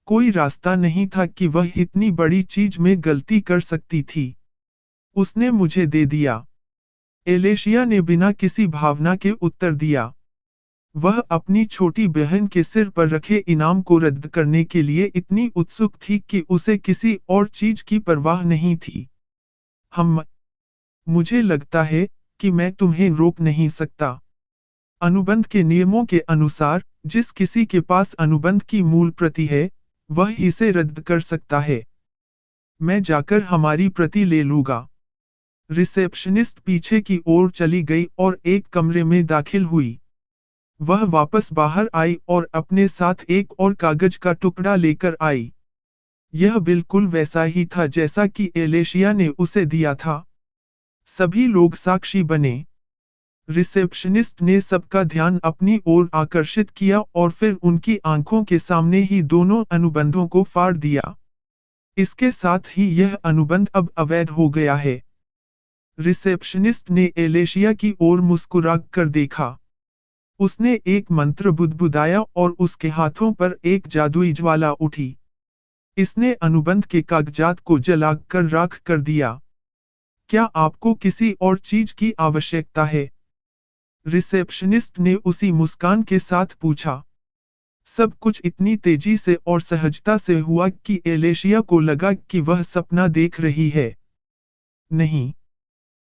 कोई रास्ता नहीं था कि वह इतनी बड़ी चीज में गलती कर सकती थी। उसने मुझे दे दिया, एलेशिया ने बिना किसी भावना के उत्तर दिया। वह अपनी छोटी बहन के सिर पर रखे इनाम को रद्द करने के लिए इतनी उत्सुक थी कि उसे किसी और चीज की परवाह नहीं थी। हम मुझे लगता है कि मैं तुम्हें रोक नहीं सकता। अनुबंध के नियमों के अनुसार, जिस किसी के पास अनुबंध की मूल प्रति है, वह इसे रद्द कर सकता है। मैं जाकर हमारी प्रति ले लूंगा। रिसेप्शनिस्ट पीछे की ओर चली गई और एक कमरे में दाखिल हुई। वह वापस बाहर आई और अपने साथ एक और कागज का टुकड़ा लेकर आई। यह बिल्कुल वैसा ही था जैसा कि एलेशिया ने उसे दिया था। सभी लोग साक्षी बने। रिसेप्शनिस्ट ने सबका ध्यान अपनी ओर आकर्षित किया और फिर उनकी आंखों के सामने ही दोनों अनुबंधों को फाड़ दिया। इसके साथ ही यह अनुबंध अब अवैध हो गया है। रिसेप्शनिस्ट ने एलेशिया की ओर मुस्कुरा कर देखा। उसने एक मंत्र बुदबुदाया और उसके हाथों पर एक जादुई ज्वाला उठी। इसने अनुबंध के कागजात को जलाकर राख कर दिया। क्या आपको किसी और चीज की आवश्यकता है? रिसेप्शनिस्ट ने उसी मुस्कान के साथ पूछा। सब कुछ इतनी तेजी से और सहजता से हुआ कि एलेशिया को लगा कि वह सपना देख रही है। नहीं।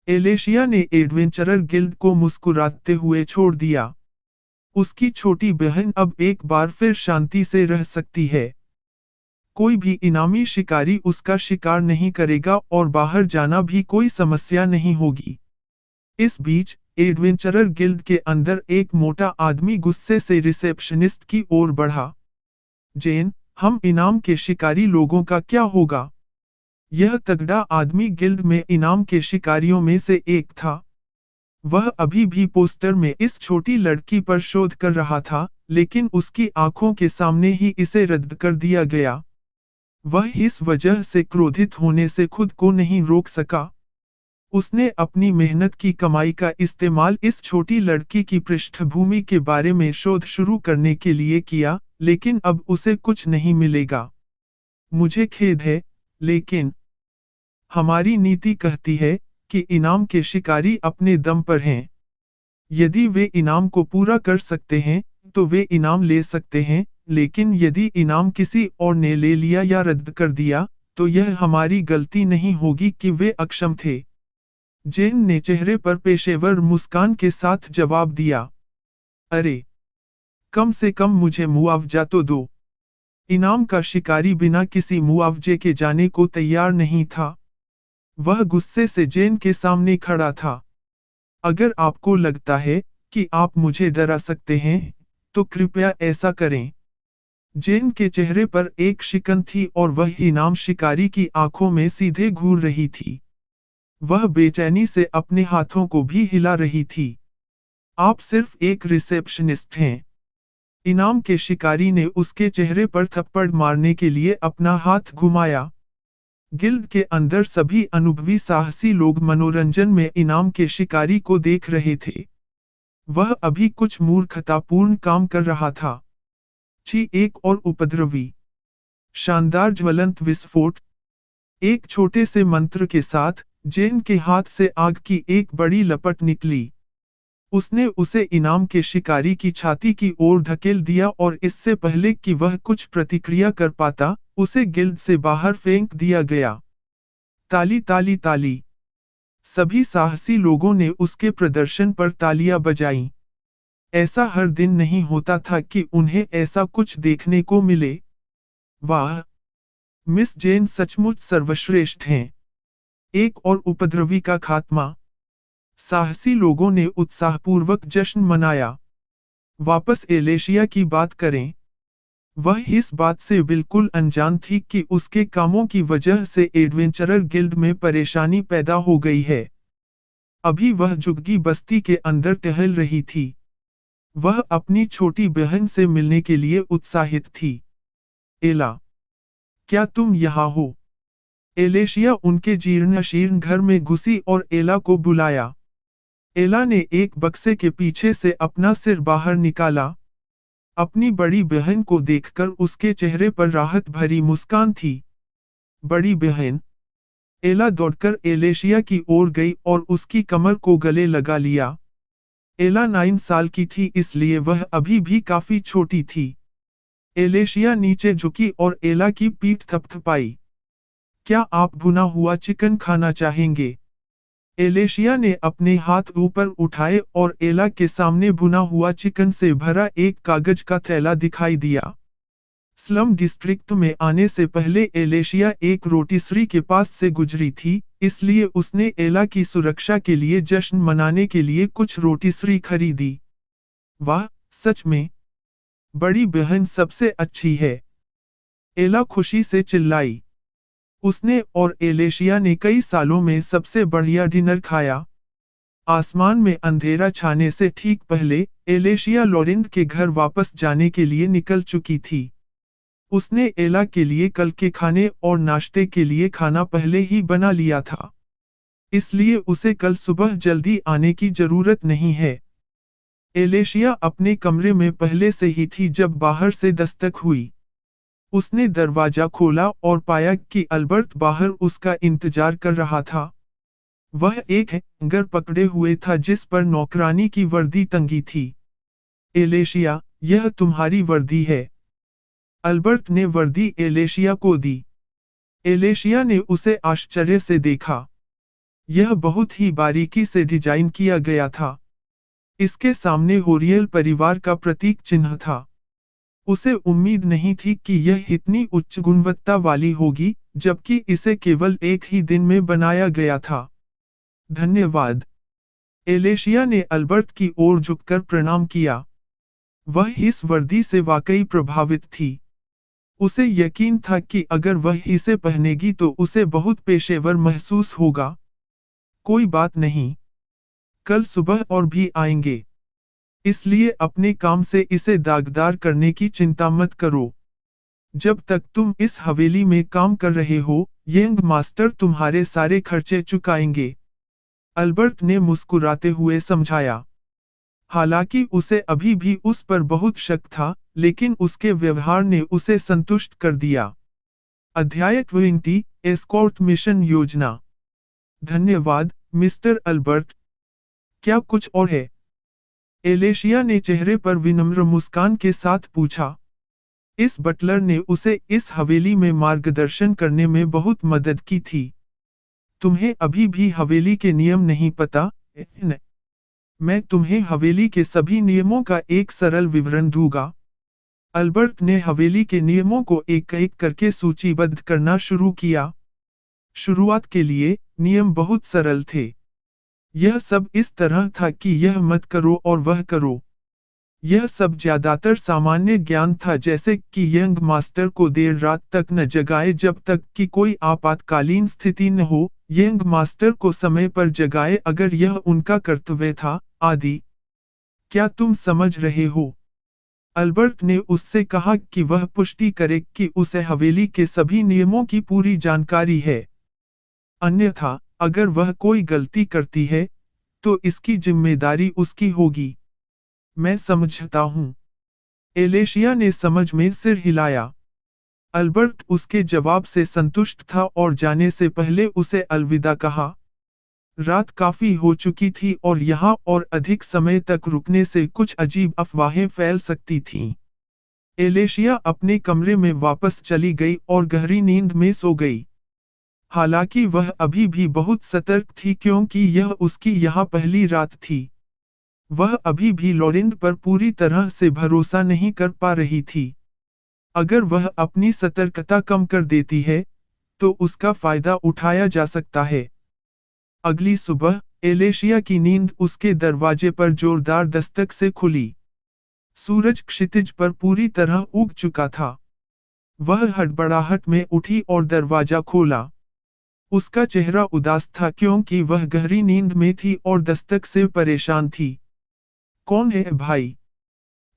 एलेशिया ने एडवेंचरर गिल्ड को मुस्कुराते हुए छोड़ दिया। उसकी छोटी बहन अब एक बार फिर शांति से रह सकती है। कोई भी इनामी शिकारी उसका शिकार नहीं करेगा और बाहर जाना भी कोई समस्या नहीं होगी। इस बीच एडवेंचरर गिल्ड के अंदर एक मोटा आदमी गुस्से से रिसेप्शनिस्ट की ओर बढ़ा। जेन, हम इनाम के शिकारी लोगों का क्या होगा? यह तगड़ा आदमी गिल्ड में इनाम के शिकारियों में से एक था। वह अभी भी पोस्टर में इस छोटी लड़की पर शोध कर रहा था, लेकिन उसकी आंखों के सामने ही इसे रद्द कर दिया गया। वह इस वजह से क्रोधित होने से खुद को नहीं रोक सका। उसने अपनी मेहनत की कमाई का इस्तेमाल इस छोटी लड़की की पृष्ठभूमि के बारे में शोध शुरू करने के लिए किया, लेकिन अब उसे कुछ नहीं मिलेगा। मुझे खेद है, लेकिन हमारी नीति कहती है कि इनाम के शिकारी अपने दम पर हैं। यदि वे इनाम को पूरा कर सकते हैं, तो वे इनाम ले सकते हैं, लेकिन यदि इनाम किसी और ने ले लिया या रद्द कर दिया, तो यह हमारी गलती नहीं होगी कि वे अक्षम थे। जेन ने चेहरे पर पेशेवर मुस्कान के साथ जवाब दिया। अरे, कम से कम मुझे मुआवजा तो दो। इनाम का शिकारी बिना किसी मुआवजे के जाने को तैयार नहीं था। वह गुस्से से जेन के सामने खड़ा था। अगर आपको लगता है कि आप मुझे डरा सकते हैं, तो कृपया ऐसा करें। जेन के चेहरे पर एक शिकन थी और वह इनाम शिकारी की आंखों में सीधे घूर रही थी। वह बेचैनी से अपने हाथों को भी हिला रही थी। आप सिर्फ एक रिसेप्शनिस्ट हैं। इनाम के शिकारी ने उसके चेहरे पर थप्पड़ मारने के लिए अपना हाथ घुमाया। गिल्ड के अंदर सभी अनुभवी साहसी लोग मनोरंजन में इनाम के शिकारी को देख रहे थे। वह अभी कुछ मूर्खतापूर्ण काम कर रहा था। एक और उपद्रवी। शानदार ज्वलंत विस्फोट। एक छोटे से मंत्र के साथ, जेन के हाथ से आग की एक बड़ी लपट निकली। उसने उसे इनाम के शिकारी की छाती की ओर धकेल दिया और इससे पहले कि वह कुछ प्रतिक्रिया कर पाता, उसे गिल्ड से बाहर फेंक दिया गया। ताली ताली ताली। सभी साहसी लोगों ने उसके प्रदर्शन पर तालियां बजाईं। ऐसा हर दिन नहीं होता था कि उन्हें ऐसा कुछ देखने को मिले। वाह! मिस जेन सचमुच सर्वश्रेष्ठ हैं। एक और उपद्रवी का खात्मा। साहसी लोगों ने उत्साहपूर्वक जश्न मनाया। वापस एलेशिया की बात करें। वह इस बात से बिल्कुल अनजान थी कि उसके कामों की वजह से एडवेंचरर गिल्ड में परेशानी पैदा हो गई है। अभी वह झुग्गी बस्ती के अंदर टहल रही थी। वह अपनी छोटी बहन से मिलने के लिए उत्साहित थी। एला, क्या तुम यहाँ हो? एलेशिया उनके जीर्ण घर में घुसी और एला को बुलाया। एला ने एक बक्से के पीछे से अपना सिर बाहर निकाला। अपनी बड़ी बहन को देखकर उसके चेहरे पर राहत भरी मुस्कान थी। बड़ी बहन। एला दौड़कर एलेशिया की ओर गई और उसकी कमर को गले लगा लिया। एला 9 साल की थी, इसलिए वह अभी भी काफी छोटी थी। एलेशिया नीचे झुकी और एला की पीठ थपथपाई। क्या आप भुना हुआ चिकन खाना चाहेंगे? एलेशिया ने अपने हाथ ऊपर उठाए और एला के सामने भुना हुआ चिकन से भरा एक कागज का थैला दिखाई दिया। स्लम डिस्ट्रिक्ट में आने से पहले एलेशिया एक रोटिसरी के पास से गुजरी थी, इसलिए उसने एला की सुरक्षा के लिए जश्न मनाने के लिए कुछ रोटिसरी खरीदी। वाह, सच में बड़ी बहन सबसे अच्छी है, एला खुशी से चिल्लाई। उसने और एलेशिया ने कई सालों में सबसे बढ़िया डिनर खाया। आसमान में अंधेरा छाने से ठीक पहले एलेशिया लॉरेंट के घर वापस जाने के लिए निकल चुकी थी। उसने एला के लिए कल के खाने और नाश्ते के लिए खाना पहले ही बना लिया था, इसलिए उसे कल सुबह जल्दी आने की जरूरत नहीं है। एलेशिया अपने कमरे में पहले से ही थी जब बाहर से दस्तक हुई। उसने दरवाजा खोला और पाया कि अल्बर्ट बाहर उसका इंतजार कर रहा था। वह एक हैंगर पकड़े हुए था जिस पर नौकरानी की वर्दी टंगी थी। एलेशिया, यह तुम्हारी वर्दी है। अल्बर्ट ने वर्दी एलेशिया को दी। एलेशिया ने उसे आश्चर्य से देखा। यह बहुत ही बारीकी से डिजाइन किया गया था। इसके सामने होरियल परिवार का प्रतीक चिन्ह था। उसे उम्मीद नहीं थी कि यह इतनी उच्च गुणवत्ता वाली होगी, जबकि इसे केवल एक ही दिन में बनाया गया था। धन्यवाद। एलेशिया ने अल्बर्ट की ओर झुककर प्रणाम किया। वह इस वर्दी से वाकई प्रभावित थी। उसे यकीन था कि अगर वह इसे पहनेगी तो उसे बहुत पेशेवर महसूस होगा। कोई बात नहीं, कल सुबह और भी आएंगे, इसलिए अपने काम से इसे दागदार करने की चिंता मत करो। जब तक तुम इस हवेली में काम कर रहे हो, यंग मास्टर तुम्हारे सारे खर्चे चुकाएंगे। अल्बर्ट ने मुस्कुराते हुए समझाया। हालांकि उसे अभी भी उस पर बहुत शक था, लेकिन उसके व्यवहार ने उसे संतुष्ट कर दिया। अध्याय 20 एस्कॉर्ट मिशन योजना। धन्यवाद, मिस्टर अल्बर्ट। क्या कुछ और है? एलेशिया ने चेहरे पर विनम्र मुस्कान के साथ पूछा। इस बटलर ने उसे इस हवेली में मार्गदर्शन करने में बहुत मदद की थी। तुम्हें अभी भी हवेली के नियम नहीं पता? मैं तुम्हें हवेली के सभी नियमों का एक सरल विवरण दूंगा। अल्बर्ट ने हवेली के नियमों को एक-एक करके सूचीबद्ध करना शुरू किया। शुरुआत के लिए, नियम बहुत सरल थे। यह सब इस तरह था कि यह मत करो और वह करो। यह सब ज्यादातर सामान्य ज्ञान था, जैसे कि यंग मास्टर को देर रात तक न जगाए जब तक कि कोई आपातकालीन स्थिति न हो, यंग मास्टर को समय पर जगाए अगर यह उनका कर्तव्य था, आदि। क्या तुम समझ रहे हो? अल्बर्ट ने उससे कहा कि वह पुष्टि करे कि उसे हवेली के सभी नियमों की पूरी जानकारी है। अन्यथा, अगर वह कोई गलती करती है, तो इसकी जिम्मेदारी उसकी होगी। मैं समझता हूँ। एलेशिया ने समझ में सिर हिलाया। अल्बर्ट उसके जवाब से संतुष्ट था और जाने से पहले उसे अलविदा कहा। रात काफी हो चुकी थी और यहाँ और अधिक समय तक रुकने से कुछ अजीब अफवाहें फैल सकती थीं। एलेशिया अपने कमरे में वापस चली गई और गहरी नींद में सो गई। हालांकि वह अभी भी बहुत सतर्क थी क्योंकि यह उसकी यहाँ पहली रात थी। वह अभी भी लॉरेंट पर पूरी तरह से भरोसा नहीं कर पा रही थी। अगर वह अपनी सतर्कता कम कर देती है, तो उसका फायदा उठाया जा सकता है। अगली सुबह, एलेशिया की नींद उसके दरवाजे पर जोरदार दस्तक से खुली। सूरज क्षितिज पर पूरी तरह उग चुका था। वह हड़बड़ाहट में उठी और दरवाजा खोला। उसका चेहरा उदास था क्योंकि वह गहरी नींद में थी और दस्तक से परेशान थी। कौन है भाई?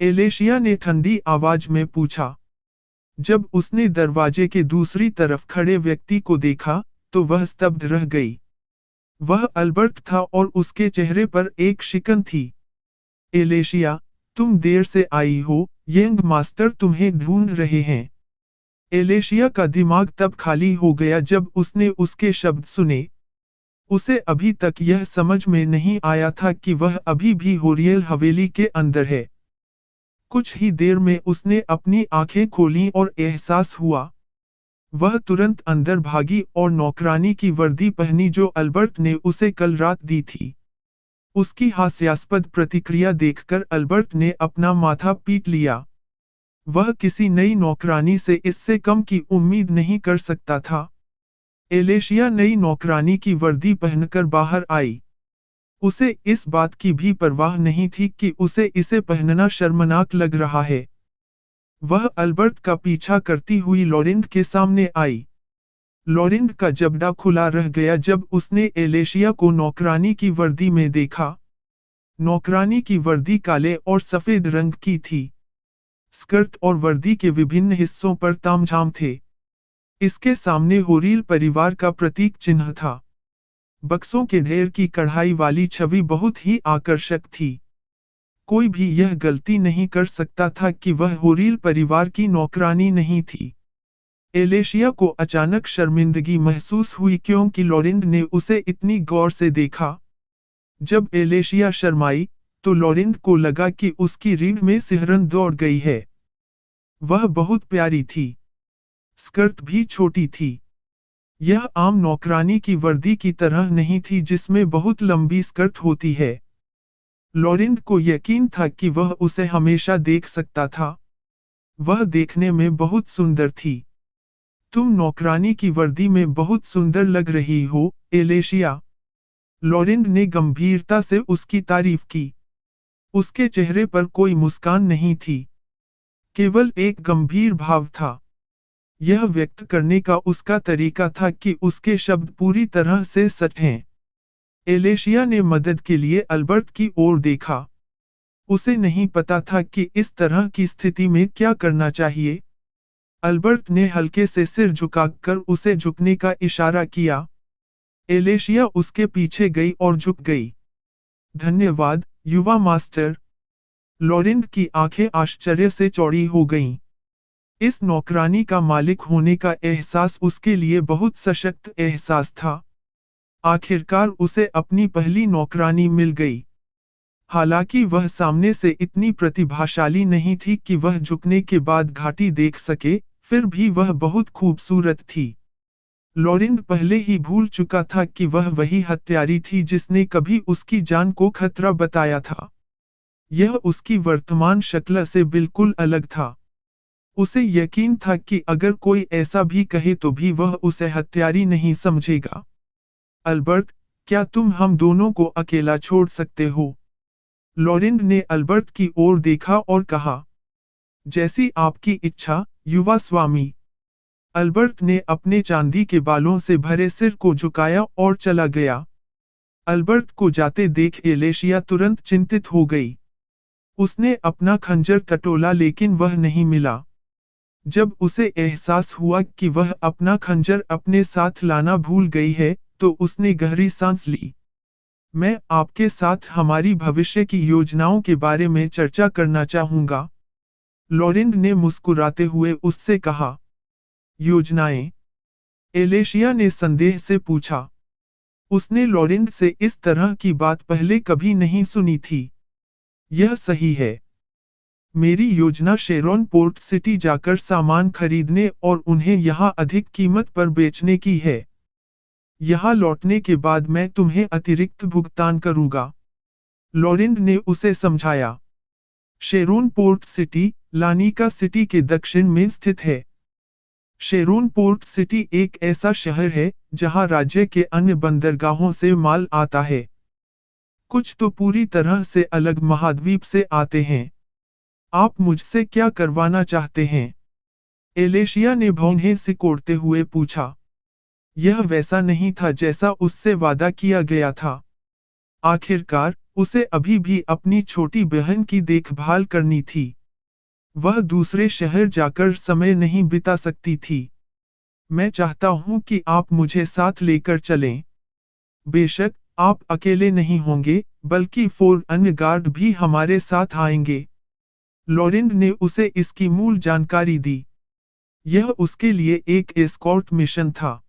एलेशिया ने ठंडी आवाज में पूछा। जब उसने दरवाजे के दूसरी तरफ खड़े व्यक्ति को देखा, तो वह स्तब्ध रह गई। वह अल्बर्ट था और उसके चेहरे पर एक शिकन थी। एलेशिया, तुम देर से आई हो, यंग मास्टर तुम्हें ढूंढ रहे हैं। एलेशिया का दिमाग तब खाली हो गया जब उसने उसके शब्द सुने। उसे अभी तक यह समझ में नहीं आया था कि वह अभी भी होरियल हवेली के अंदर है। कुछ ही देर में उसने अपनी आंखें खोलीं और एहसास हुआ। वह तुरंत अंदर भागी और नौकरानी की वर्दी पहनी जो अल्बर्ट ने उसे कल रात दी थी। उसकी हास्यास्पद प्रतिक्रिया देखकर अल्बर्ट ने अपना माथा पीट लिया। वह किसी नई नौकरानी से इससे कम की उम्मीद नहीं कर सकता था। एलेशिया नई नौकरानी की वर्दी पहनकर बाहर आई। उसे इस बात की भी परवाह नहीं थी कि उसे इसे पहनना शर्मनाक लग रहा है। वह अल्बर्ट का पीछा करती हुई लॉरेंट के सामने आई। लॉरेंट का जबड़ा खुला रह गया जब उसने एलेशिया को नौकरानी की वर्दी में देखा। नौकरानी की वर्दी काले और सफेद रंग की थी। स्कर्ट और वर्दी के विभिन्न हिस्सों पर तामझाम थे। इसके सामने होरिल परिवार का प्रतीक चिन्ह था। बक्सों के ढेर की कढ़ाई वाली छवि बहुत ही आकर्षक थी। कोई भी यह गलती नहीं कर सकता था कि वह होरिल परिवार की नौकरानी नहीं थी। एलेशिया को अचानक शर्मिंदगी महसूस हुई क्योंकि लॉरेंट ने उसे इतनी गौर से देखा। जब एलेशिया शर्माई, तो लॉरेंट को लगा कि उसकी रीढ़ में सिहरन दौड़ गई है। वह बहुत प्यारी थी। स्कर्ट भी छोटी थी। यह आम नौकरानी की वर्दी की तरह नहीं थी जिसमें बहुत लंबी स्कर्ट होती है। लॉरेंट को यकीन था कि वह उसे हमेशा देख सकता था। वह देखने में बहुत सुंदर थी। तुम नौकरानी की वर्दी में बहुत सुंदर लग रही हो, एलेशिया। लॉरेंट ने गंभीरता से उसकी तारीफ की। उसके चेहरे पर कोई मुस्कान नहीं थी। केवल एक गंभीर भाव था। यह व्यक्त करने का उसका तरीका था कि उसके शब्द पूरी तरह से सच हैं। एलेशिया ने मदद के लिए अल्बर्ट की ओर देखा। उसे नहीं पता था कि इस तरह की स्थिति में क्या करना चाहिए। अल्बर्ट ने हल्के से सिर झुकाकर उसे झुकने का इशारा किया। एलेशिया उसके पीछे गई और झुक गई। धन्यवाद, युवा मास्टर। लॉरेंट की आंखें आश्चर्य से चौड़ी हो गईं। इस नौकरानी का मालिक होने का एहसास उसके लिए बहुत सशक्त एहसास था। आखिरकार उसे अपनी पहली नौकरानी मिल गई। हालांकि वह सामने से इतनी प्रतिभाशाली नहीं थी कि वह झुकने के बाद घाटी देख सके, फिर भी वह बहुत खूबसूरत थी। लॉरेंट पहले ही भूल चुका था कि वह वही हत्यारी थी जिसने कभी उसकी जान को खतरा बताया था। यह उसकी वर्तमान शक्ल से बिल्कुल अलग था। उसे यकीन था कि अगर कोई ऐसा भी कहे तो भी वह उसे हत्यारी नहीं समझेगा। अल्बर्ट, क्या तुम हम दोनों को अकेला छोड़ सकते हो? लॉरेंट ने अल्बर्ट की ओर देखा और कहा। जैसी आपकी इच्छा, युवा स्वामी। अल्बर्ट ने अपने चांदी के बालों से भरे सिर को झुकाया और चला गया। अल्बर्ट को जाते देख एलेशिया तुरंत चिंतित हो गई। उसने अपना खंजर टटोला लेकिन वह नहीं मिला। जब उसे एहसास हुआ कि वह अपना खंजर अपने साथ लाना भूल गई है, तो उसने गहरी सांस ली। मैं आपके साथ हमारी भविष्य की योजनाओं के बारे में चर्चा करना चाहूंगा। लॉरेंट ने मुस्कुराते हुए उससे कहा। योजनाएं? एलेशिया ने संदेह से पूछा। उसने लॉरेंट से इस तरह की बात पहले कभी नहीं सुनी थी। यह सही है। मेरी योजना शेरॉन पोर्ट सिटी जाकर सामान खरीदने और उन्हें यहां अधिक कीमत पर बेचने की है। यहां लौटने के बाद मैं तुम्हें अतिरिक्त भुगतान करूंगा। लॉरेंट ने उसे समझाया। Sharon port city, Lanika city के दक्षिण में स्थित है। शेरॉन पोर्ट सिटी एक ऐसा शहर है, जहां राज्य के अन्य बंदरगाहों से माल आता है। कुछ तो पूरी तरह से अलग महाद्वीप से आते हैं। आप मुझसे क्या करवाना चाहते हैं? एलेशिया ने भौहें सिकोड़ते हुए पूछा। यह वैसा नहीं था जैसा उससे वादा किया गया था। आखिरकार, उसे अभी भी अपनी छोटी बहन की देखभाल करनी थी। वह दूसरे शहर जाकर समय नहीं बिता सकती थी। मैं चाहता हूं कि आप मुझे साथ लेकर चलें। बेशक, आप अकेले नहीं होंगे, बल्कि 4 अन्य गार्ड भी हमारे साथ आएंगे। लॉरेंट ने उसे इसकी मूल जानकारी दी। यह उसके लिए एक एस्कॉर्ट मिशन था।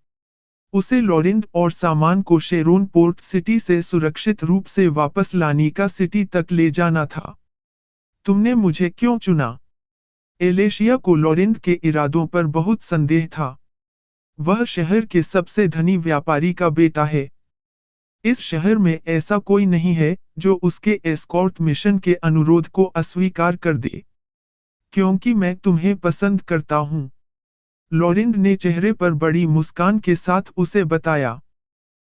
उसे लॉरेंट और सामान को शेरोन पोर्ट सिटी से सुरक्षित रूप से वापस लानिका सिटी तक ले जाना था। तुमने मुझे क्यों चुना? एलेशिया को लॉरेंट के इरादों पर बहुत संदेह था। वह शहर के सबसे धनी व्यापारी का बेटा है। इस शहर में ऐसा कोई नहीं है जो उसके एस्कॉर्ट मिशन के अनुरोध को अस्वीकार कर दे। क्योंकि मैं तुम्हें पसंद करता हूँ। लॉरेंट ने चेहरे पर बड़ी मुस्कान के साथ उसे बताया।